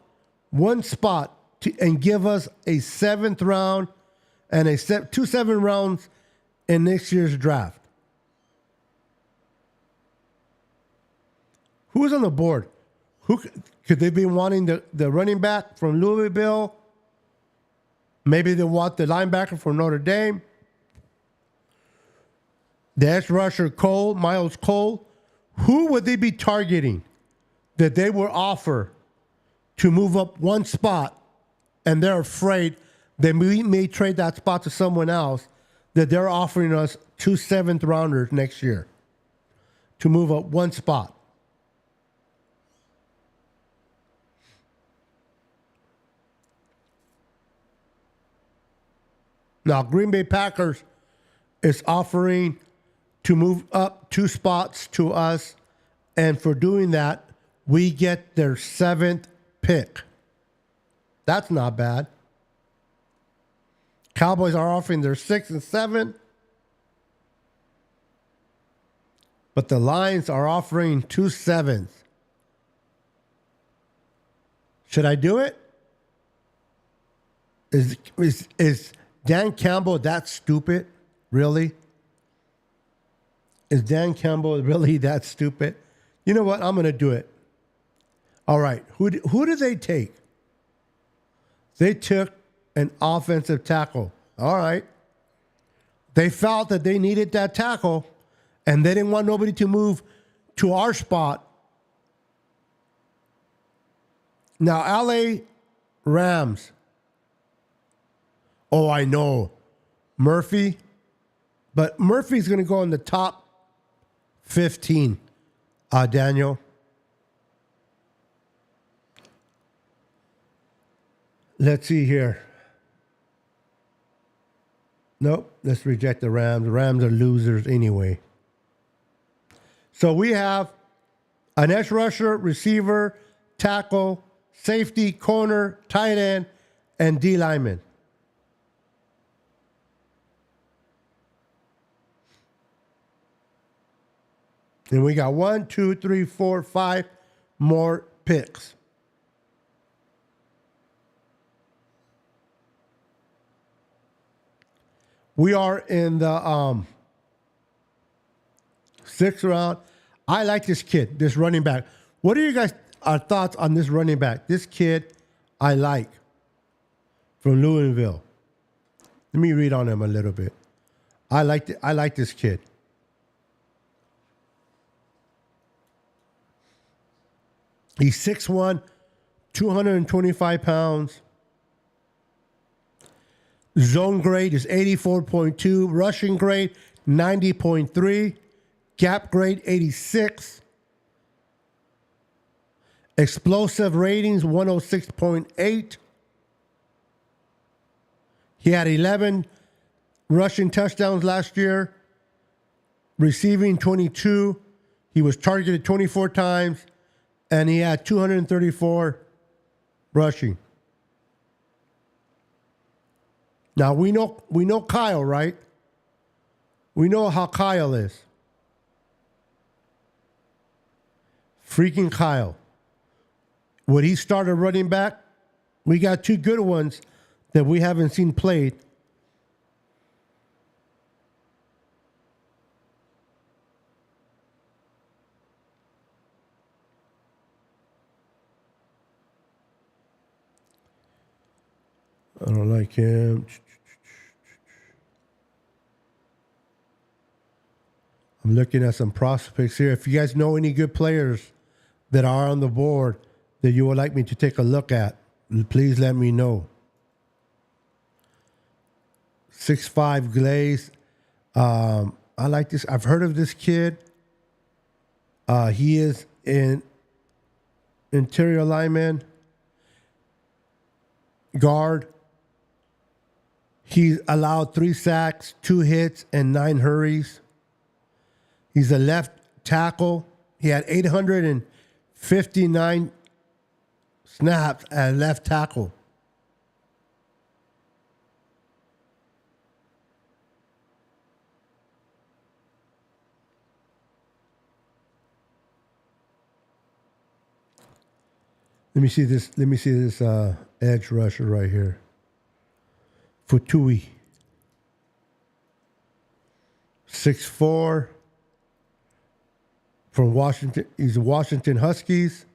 One spot and give us a 7th round and a 2 7 rounds in next year's draft. Who's on the board? Who could they be wanting the running back from Louisville? Maybe they want the linebacker from Notre Dame. The edge rusher Miles Cole. Who would they be targeting that they will offer to move up one spot, and they're afraid they may trade that spot to someone else, that they're offering us 2 7th rounders next year to move up one spot? Now, Green Bay Packers is offering to move up 2 spots to us. And for doing that, we get their 7th pick. That's not bad. Cowboys are offering their 6th and 7th. But the Lions are offering 2 7s. Should I do it? Is Dan Campbell that stupid? Really? Is Dan Campbell really that stupid? You know what? I'm going to do it. All right. Who did they take? They took an offensive tackle. All right. They felt that they needed that tackle, and they didn't want nobody to move to our spot. Now, LA Rams. Oh, I know. Murphy. But Murphy's going to go in the top 15, Daniel. Let's see here. Nope, let's reject the Rams. The Rams are losers anyway. So we have an edge rusher, receiver, tackle, safety, corner, tight end, and D lineman. And we got 1, 2, 3, 4, 5 more picks. We are in the 6th round. I like this kid, this running back. What are you guys' thoughts on this running back? This kid I like from Louisville. Let me read on him a little bit. I like this kid. He's 6'1", 225 pounds. Zone grade is 84.2. Rushing grade, 90.3. Gap grade, 86. Explosive ratings, 106.8. He had 11 rushing touchdowns last year. Receiving, 22. He was targeted 24 times. And he had 234 rushing. Now we know Kyle, right? We know how Kyle is. Freaking Kyle. Would he start a running back? We got 2 good ones that we haven't seen played. I don't like him. I'm looking at some prospects here. If you guys know any good players that are on the board that you would like me to take a look at, please let me know. 6'5" Glaze. I like this. I've heard of this kid. He is an interior lineman, guard. He allowed 3 sacks, 2 hits, and 9 hurries. He's a left tackle. He had 859 snaps at left tackle. Let me see this edge rusher right here. Futui. 6'4". From Washington. He's the Washington Huskies.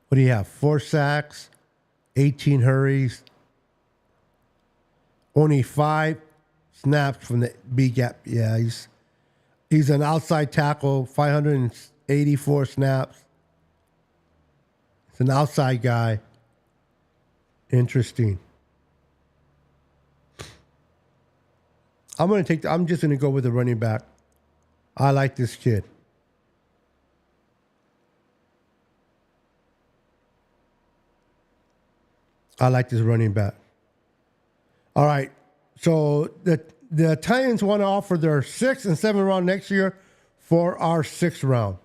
What do you have? 4 sacks, 18 hurries, only 5 snaps from the B gap. Yeah, he's an outside tackle, 584 snaps. It's an outside guy. Interesting. I'm just gonna go with the running back. I like this kid. I like this running back. All right. So the Italians want to offer their 6th and 7th round next year for our 6th round.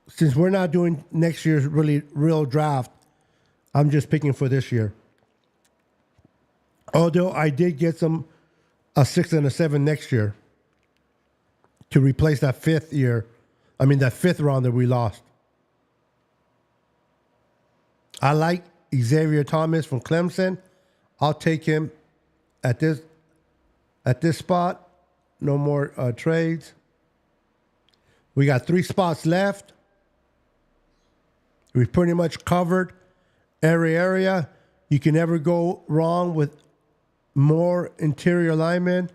Since we're not doing next year's real draft, I'm just picking for this year. Although I did get a 6th and a 7th next year to replace that 5th round that we lost. I like Xavier Thomas from Clemson. I'll take him at this spot. No more trades. We got 3 spots left. We've pretty much covered every area. You can never go wrong with more interior linemen.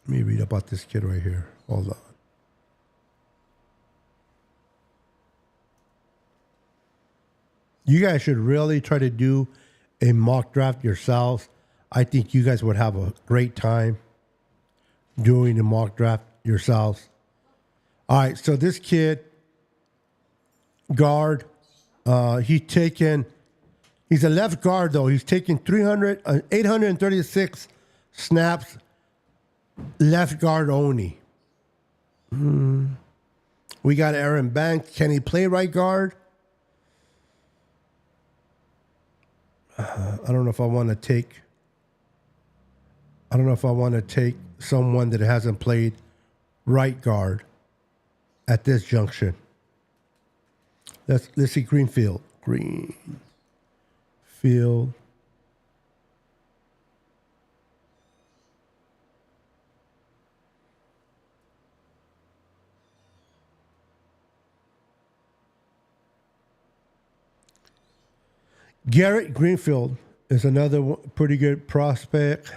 Let me read about this kid right here. Hold on. You guys should really try to do a mock draft yourselves. I think you guys would have a great time doing a mock draft yourselves. All right, so this kid, guard, he's a left guard though. He's taken 836 snaps, left guard only. We got Aaron Banks. Can he play right guard? I don't know if I want to take someone that hasn't played right guard at this junction. Let's see Greenfield. Garrett Greenfield is another pretty good prospect.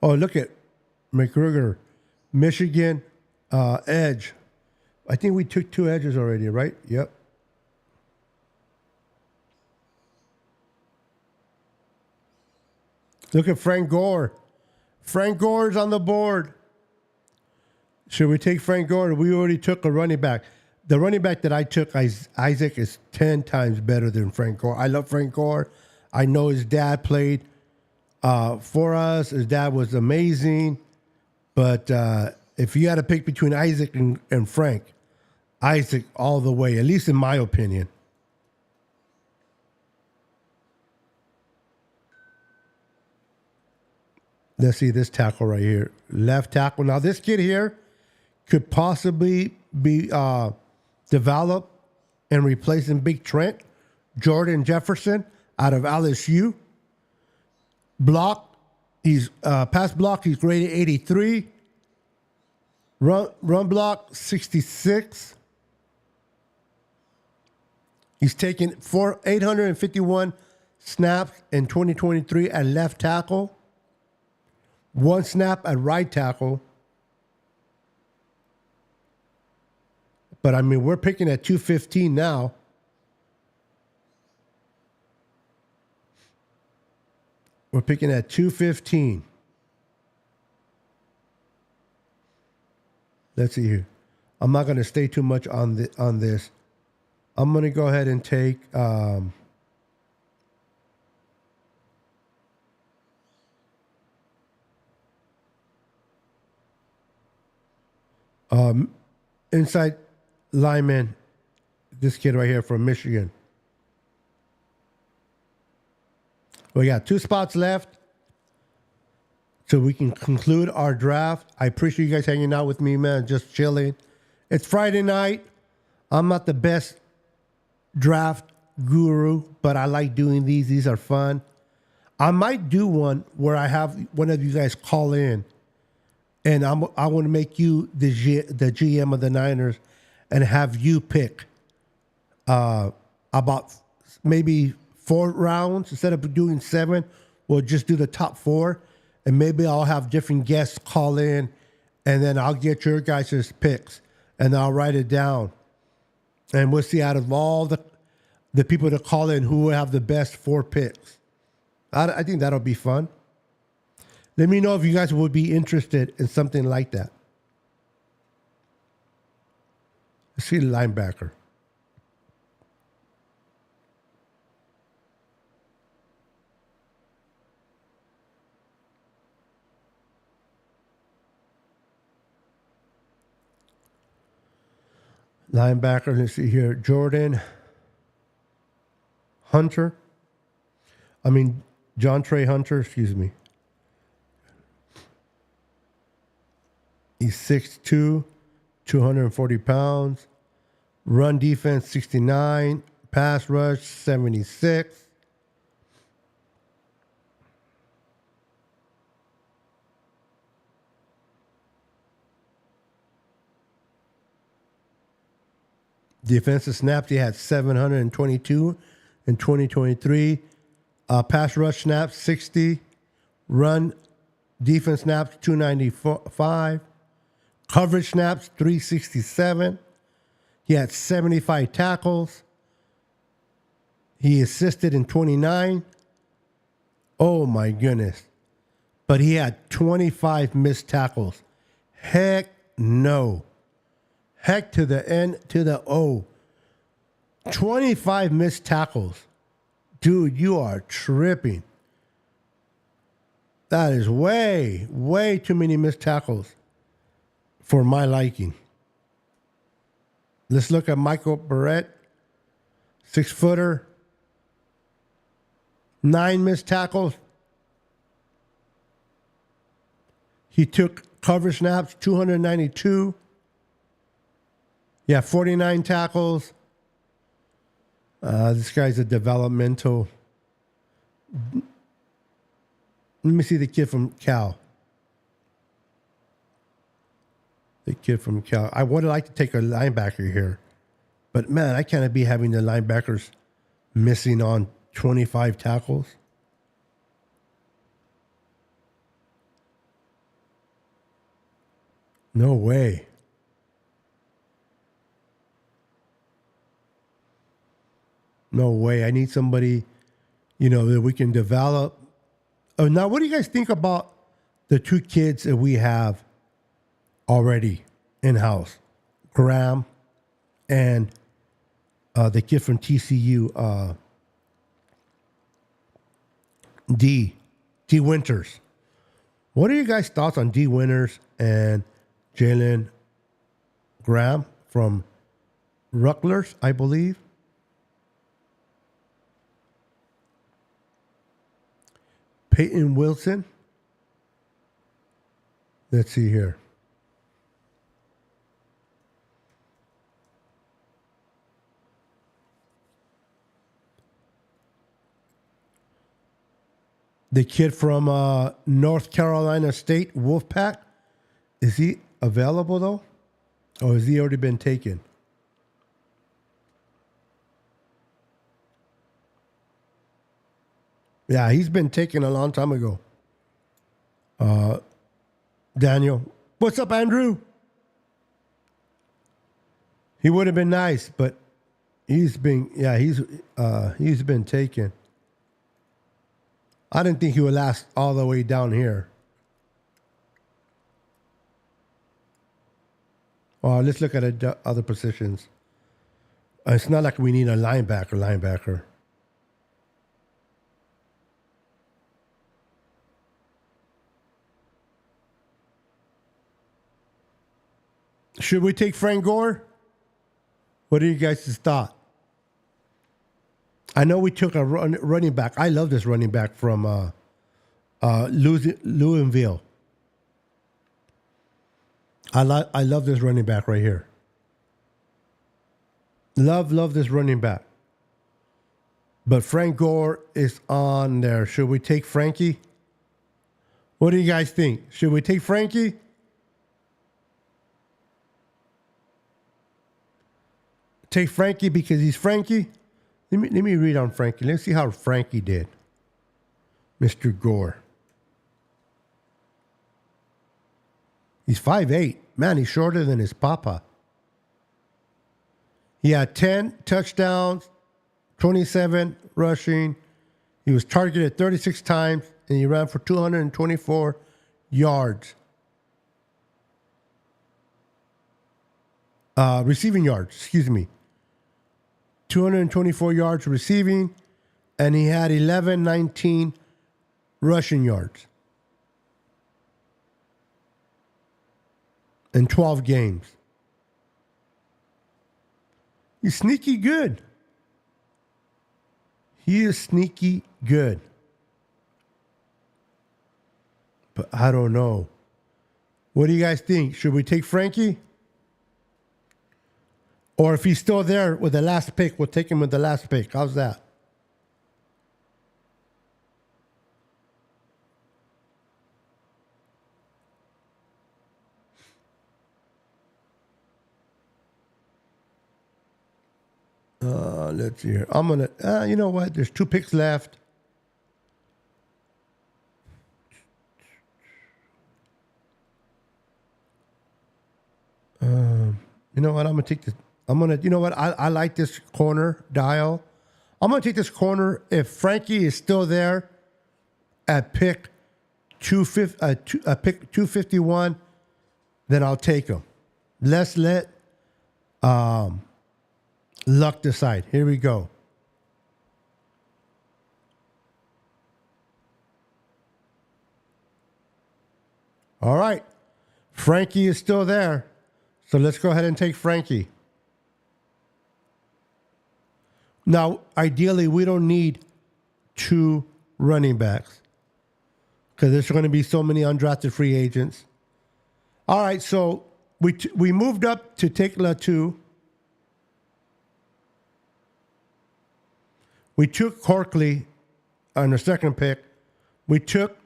Oh, look at McGregor, Michigan edge. I think we took 2 edges already, right? Yep. Look at Frank Gore. Frank Gore's on the board. Should we take Frank Gore? We already took a running back. The running back that I took, Isaac, is 10 times better than Frank Gore. I love Frank Gore. I know his dad played for us. His dad was amazing. But if you had to pick between Isaac and Frank, Isaac all the way, at least in my opinion. Let's see this tackle right here. Left tackle. Now, this kid here could possibly be developed and replacing Big Trent, Jordan Jefferson out of LSU. Block, he's pass block, he's graded 83. Run block, 66. He's taken 851 snaps in 2023 at left tackle. 1 snap at right tackle. But, I mean, we're picking at 215 now. We're picking at 215. Let's see here. I'm not going to stay too much on this. I'm going to go ahead and take inside lineman, this kid right here from Michigan. We got 2 spots left, so we can conclude our draft. I appreciate you guys hanging out with me, man, just chilling. It's Friday night. I'm not the best draft guru, but I like doing these. These are fun. I might do one where I have one of you guys call in, and I want to make you the GM of the Niners and have you pick about maybe 4 rounds instead of doing 7. We'll just do the top 4, and maybe I'll have different guests call in, and then I'll get your guys' picks, and I'll write it down, and we'll see out of all the people that call in who will have the best 4 picks. I think that'll be fun. Let me know if you guys would be interested in something like that. Let's see the linebacker. Linebacker, let's see here. Jordan Hunter. John Trey Hunter, excuse me. He's 6'2", 240 pounds. Run defense, 69. Pass rush, 76. Defensive snaps, he had 722 in 2023. Pass rush snaps, 60. Run defense snaps, 295. Coverage snaps, 367. He had 75 tackles. He assisted in 29. Oh, my goodness. But he had 25 missed tackles. Heck no. Heck to the N to the O. 25 missed tackles. Dude, you are tripping. That is way, way too many missed tackles for my liking. Let's look at Michael Barrett, 6-footer, 9 missed tackles. He took cover snaps, 292. Yeah, 49 tackles. This guy's a developmental. Let me see the kid from Cal. I would like to take a linebacker here. But, man, I can't be having the linebackers missing on 25 tackles. No way. No way. I need somebody, that we can develop. Oh, now, what do you guys think about the two kids that we have already in-house? Graham and the kid from TCU, D Winters. What are you guys' thoughts on D Winters and Jalen Graham from Rutgers, I believe? Peyton Wilson. Let's see here. The kid from North Carolina State, Wolfpack. Is he available, though? Or has he already been taken? Yeah, he's been taken a long time ago. Daniel. What's up, Andrew? He would have been nice, but he's been taken. I didn't think he would last all the way down here. Let's look at the other positions. It's not like we need a linebacker. Should we take Frank Gore? What are you guys' thought? I know we took a running back. I love this running back from Louisville. I love this running back right here. Love this running back. But Frank Gore is on there. Should we take Frankie? What do you guys think? Should we take Frankie? Take Frankie because he's Frankie? Let me read on Frankie. Let's see how Frankie did. Mr. Gore. He's 5'8". Man, he's shorter than his papa. He had 10 touchdowns, 27 rushing. He was targeted 36 times, and he ran for 224 yards. Receiving yards, excuse me. 224 yards receiving, and he had 19 rushing yards in 12 games. He's sneaky good. He is sneaky good. But I don't know. What do you guys think? Should we take Frankie? Or if he's still there with the last pick, we'll take him with the last pick. How's that? Let's see here. I'm going to, you know what? There's 2 picks left. You know what? I'm going to take this. You know what? I like this corner dial. I'm going to take this corner. If Frankie is still there at pick 251, then I'll take him. Let's let luck decide. Here we go. All right. Frankie is still there. So let's go ahead and take Frankie. Now, ideally, we don't need 2 running backs because there's going to be so many undrafted free agents. All right, so we moved up to take Latu. We took Corkley on the second pick. We took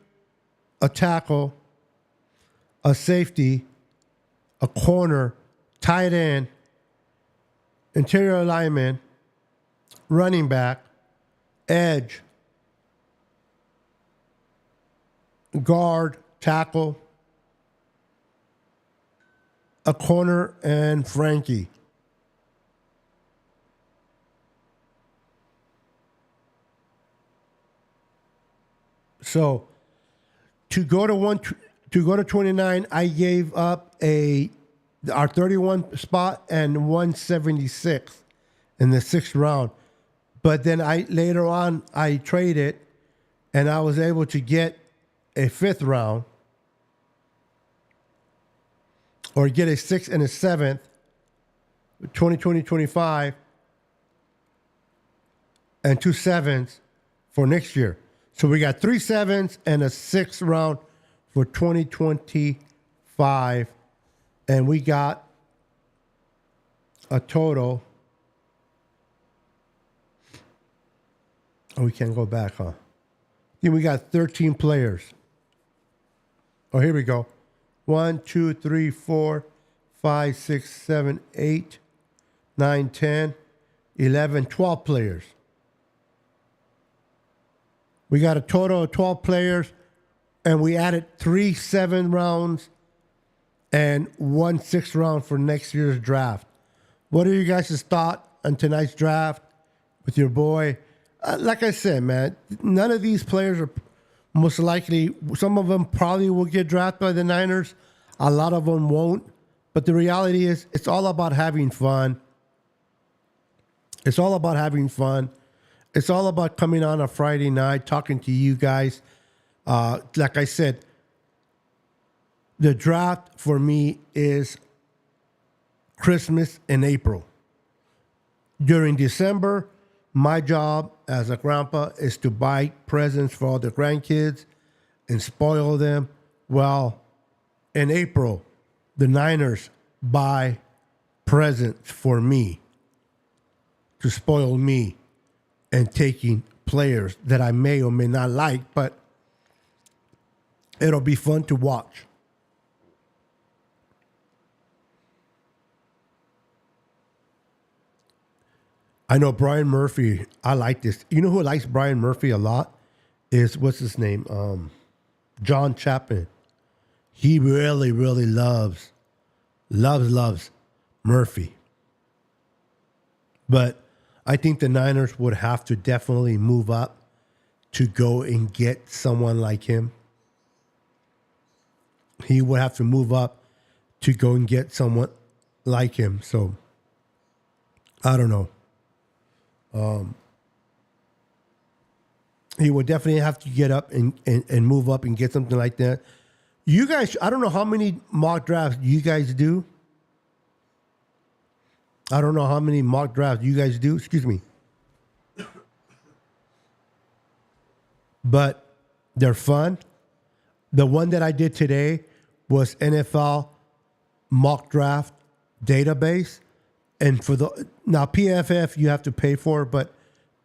a tackle, a safety, a corner, tight end, interior lineman, running back, edge, guard, tackle, a corner, and Frankie. So to go to 29, I gave up our 31 spot and 176 in the 6th round. But then later on I traded, and I was able to get a 5th round, or get a 6th and a 7th, 2020-25, and 2 7s for next year. So we got 3 7s and a 6th round for 2025, and we got a total. Oh, we can't go back, huh? Then we got 13 players. Oh, here we go. 1, 2, 3, 4, 5, 6, 7, 8, 9, 10, 11, 12 players. We got a total of 12 players, and we added 3 7 rounds and 1 6 round for next year's draft. What are you guys' thoughts on tonight's draft with your boy? Like I said, man, none of these players are most likely. Some of them probably will get drafted by the Niners. A lot of them won't. But the reality is, it's all about having fun. It's all about having fun. It's all about coming on a Friday night, talking to you guys. Like I said, the draft for me is Christmas and April. During December, my job as a grandpa is to buy presents for all the grandkids and spoil them. Well, in April, the Niners buy presents for me to spoil me and taking players that I may or may not like, but it'll be fun to watch. I know Brian Murphy. I like this. You know who likes Brian Murphy a lot? Is, what's his name? John Chapman. He really, really loves Murphy. But I think the Niners would have to definitely move up to go and get someone like him. He would have to move up to go and get someone like him. So I don't know. He would definitely have to get up and move up and get something like that. You guys, I don't know how many mock drafts you guys do. I don't know how many mock drafts you guys do. Excuse me. But they're fun. The one that I did today was NFL mock draft database. And for now PFF you have to pay for, but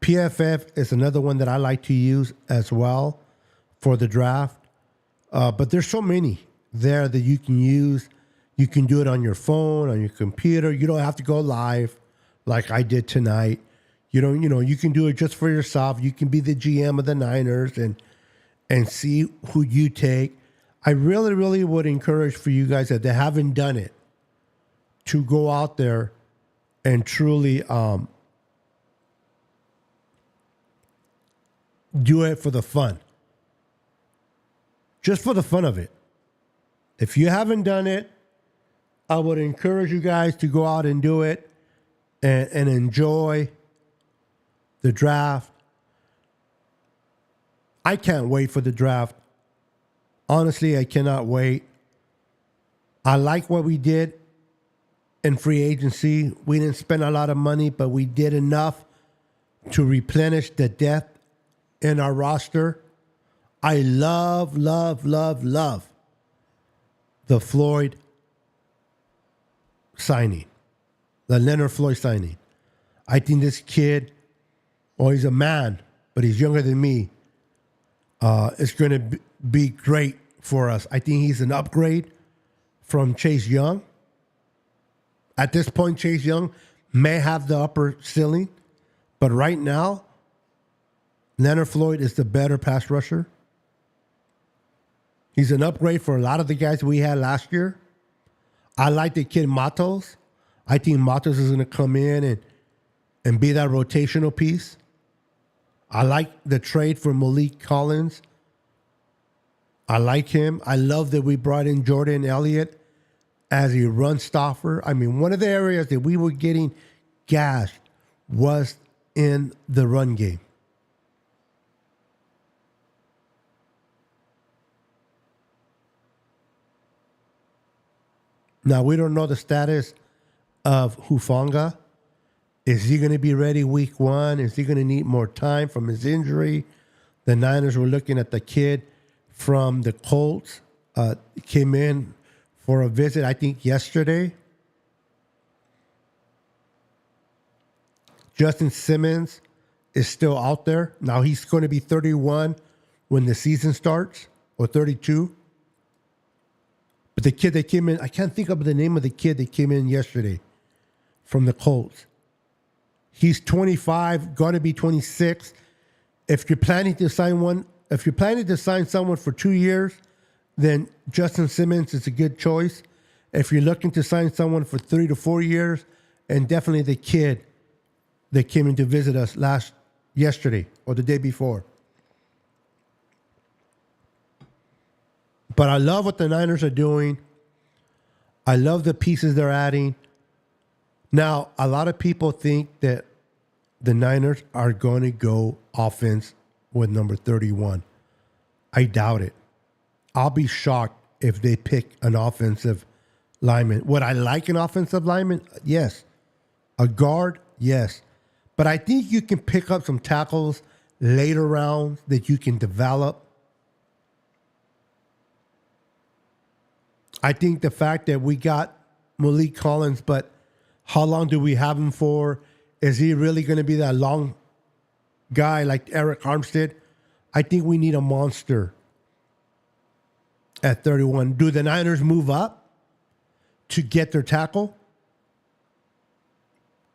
PFF is another one that I like to use as well for the draft. But there's so many there that you can use. You can do it on your phone, on your computer. You don't have to go live like I did tonight. You can do it just for yourself. You can be the GM of the Niners and see who you take. I really, really would encourage for you guys that they haven't done it to go out there and truly do it for the fun. Just for the fun of it. If you haven't done it, I would encourage you guys to go out and do it and enjoy the draft. I can't wait for the draft. Honestly, I cannot wait. I like what we did in free agency. We didn't spend a lot of money, but we did enough to replenish the depth in our roster. I love the Floyd signing, the Leonard Floyd signing. I think this kid, he's a man, but he's younger than me. It's going to be great for us. I think he's an upgrade from Chase Young. At this point, Chase Young may have the upper ceiling, but right now, Leonard Floyd is the better pass rusher. He's an upgrade for a lot of the guys we had last year. I like the kid Matos. I think Matos is going to come in and be that rotational piece. I like the trade for Malik Collins. I like him. I love that we brought in Jordan Elliott as a run stopper. I mean, one of the areas that we were getting gashed was in the run game. Now, we don't know the status of Hufanga. Is he going to be ready week 1? Is he going to need more time from his injury? The Niners were looking at the kid from the Colts. Came in for a visit, I think, yesterday. Justin Simmons is still out there. Now, he's going to be 31 when the season starts, or 32. But the kid that came in, I can't think of the name of the kid that came in yesterday from the Colts. He's 25, going to be 26. If you're planning to sign someone for 2 years, then Justin Simmons is a good choice. If you're looking to sign someone for 3 to 4 years, and definitely the kid that came in to visit us yesterday or the day before. But I love what the Niners are doing. I love the pieces they're adding. Now, a lot of people think that the Niners are going to go offense with number 31. I doubt it. I'll be shocked if they pick an offensive lineman. Would I like an offensive lineman? Yes. A guard? Yes. But I think you can pick up some tackles later rounds that you can develop. I think the fact that we got Malik Collins, but how long do we have him for? Is he really going to be that long guy like Eric Armstead? I think we need a monster at 31. Do the Niners move up to get their tackle?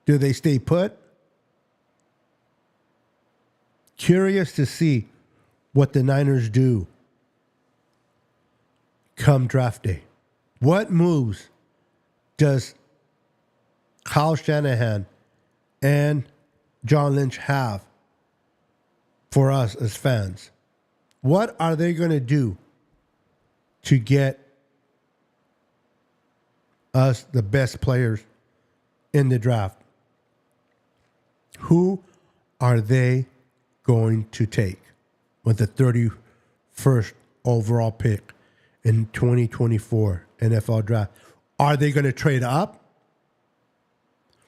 Do they stay put? Curious to see what the Niners do come draft day. What moves does Kyle Shanahan and John Lynch have for us as fans. What are they going to do to get us the best players in the draft? Who are they going to take with the 31st overall pick in 2024 NFL draft? Are they going to trade up?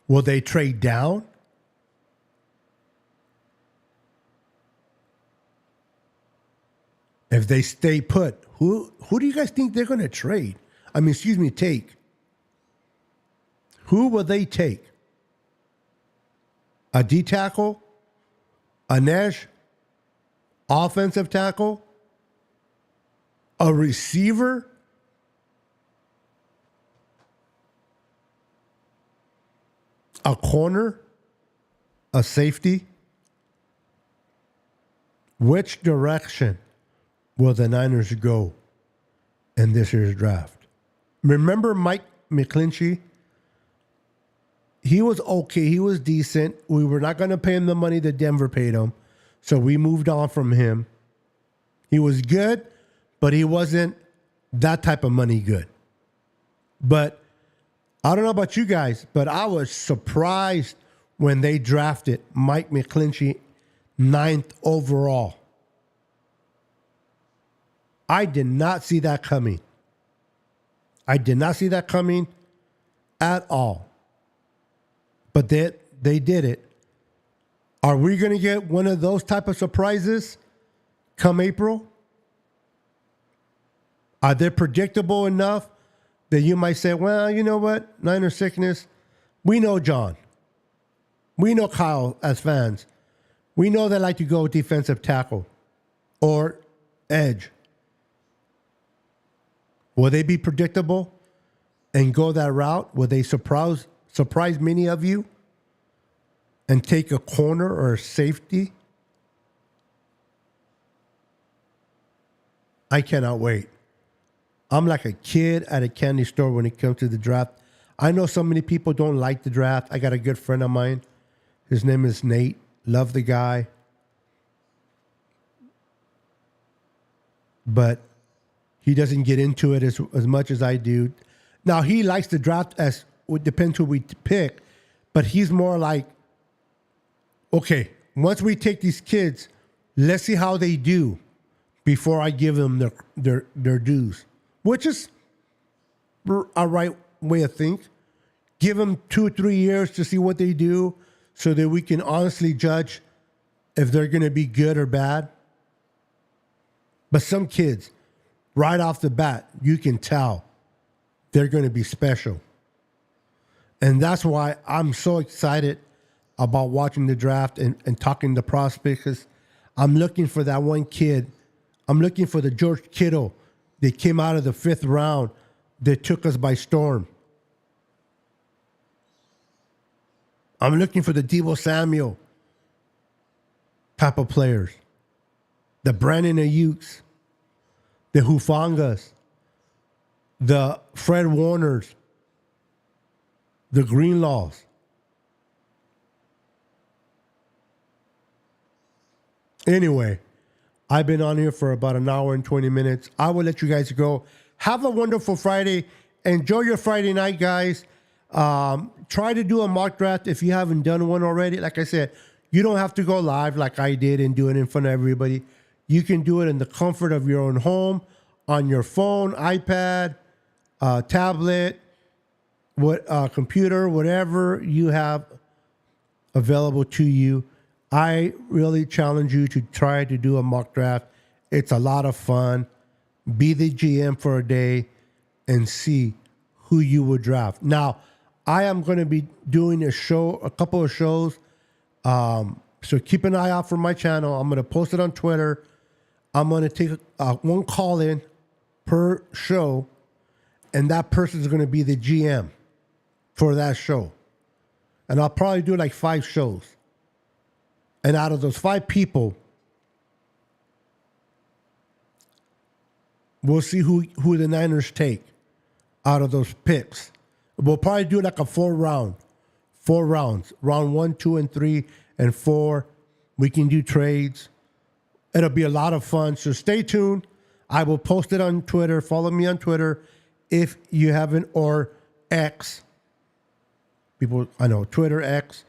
Will they trade down? If they stay put, who do you guys think they're going to trade? Take. Who will they take? A D tackle? An edge? Offensive tackle? A receiver? A corner? A safety? Which direction will the Niners go in this year's draft? Remember Mike McGlinchey? He was okay. He was decent. We were not going to pay him the money that Denver paid him, so we moved on from him. He was good, but he wasn't that type of money good. But I don't know about you guys, but I was surprised when they drafted Mike McGlinchey 9th overall. I did not see that coming. I did not see that coming at all. But they did it. Are we going to get one of those type of surprises come April? Are they predictable enough that you might say, well, you know what? Niner sickness. We know John. We know Kyle as fans. We know they like to go defensive tackle or edge. Will they be predictable and go that route? Will they surprise many of you and take a corner or a safety? I cannot wait. I'm like a kid at a candy store when it comes to the draft. I know so many people don't like the draft. I got a good friend of mine. His name is Nate. Love the guy. But he doesn't get into it as much as I do. Now, he likes the draft as it depends who we pick, but he's more like, okay, once we take these kids, let's see how they do before I give them their dues, which is a right way of think. Give them 2 or 3 years to see what they do so that we can honestly judge if they're going to be good or bad. But some kids, right off the bat, you can tell they're going to be special. And that's why I'm so excited about watching the draft and talking to prospects. 'Cause I'm looking for that one kid. I'm looking for the George Kittle that came out of the 5th round that took us by storm. I'm looking for the Deebo Samuel type of players. The Brandon Ayuk's, the Hufangas, the Fred Warners, the Greenlaws. Anyway, I've been on here for about an hour and 20 minutes. I will let you guys go. Have a wonderful Friday. Enjoy your Friday night, guys. Try to do a mock draft if you haven't done one already. Like I said, you don't have to go live like I did and do it in front of everybody. You can do it in the comfort of your own home, on your phone, iPad, tablet, computer, whatever you have available to you. I really challenge you to try to do a mock draft. It's a lot of fun. Be the GM for a day and see who you would draft. Now, I am going to be doing a couple of shows. So keep an eye out for my channel. I'm going to post it on Twitter. I'm going to take one call in per show, and that person is going to be the GM for that show. And I'll probably do like 5 shows. And out of those 5 people, we'll see who the Niners take out of those picks. We'll probably do like a 4 rounds. Round 1, 2, and 3, and 4. We can do trades. It'll be a lot of fun. So stay tuned. I will post it on Twitter. Follow me on Twitter if you haven't, or X. People, I know, Twitter, X,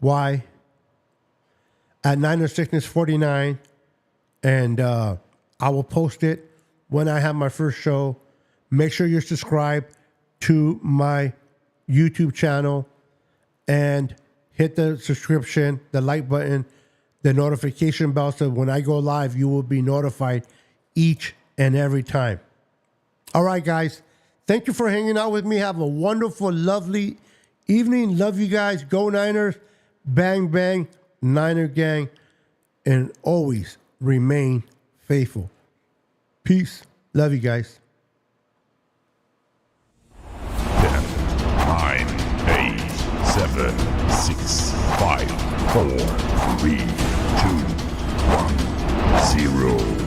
Y, at Niner Sickness 49. And I will post it when I have my first show. Make sure you're subscribed to my YouTube channel and hit the subscription, the like button, the notification bell, so when I go live, you will be notified each and every time. All right, guys. Thank you for hanging out with me. Have a wonderful, lovely evening. Love you guys. Go Niners. Bang, bang. Niner gang. And always remain faithful. Peace. Love you guys. 10, 9, 8, 7, 6, 5, 4, 3, 2, 1, 0.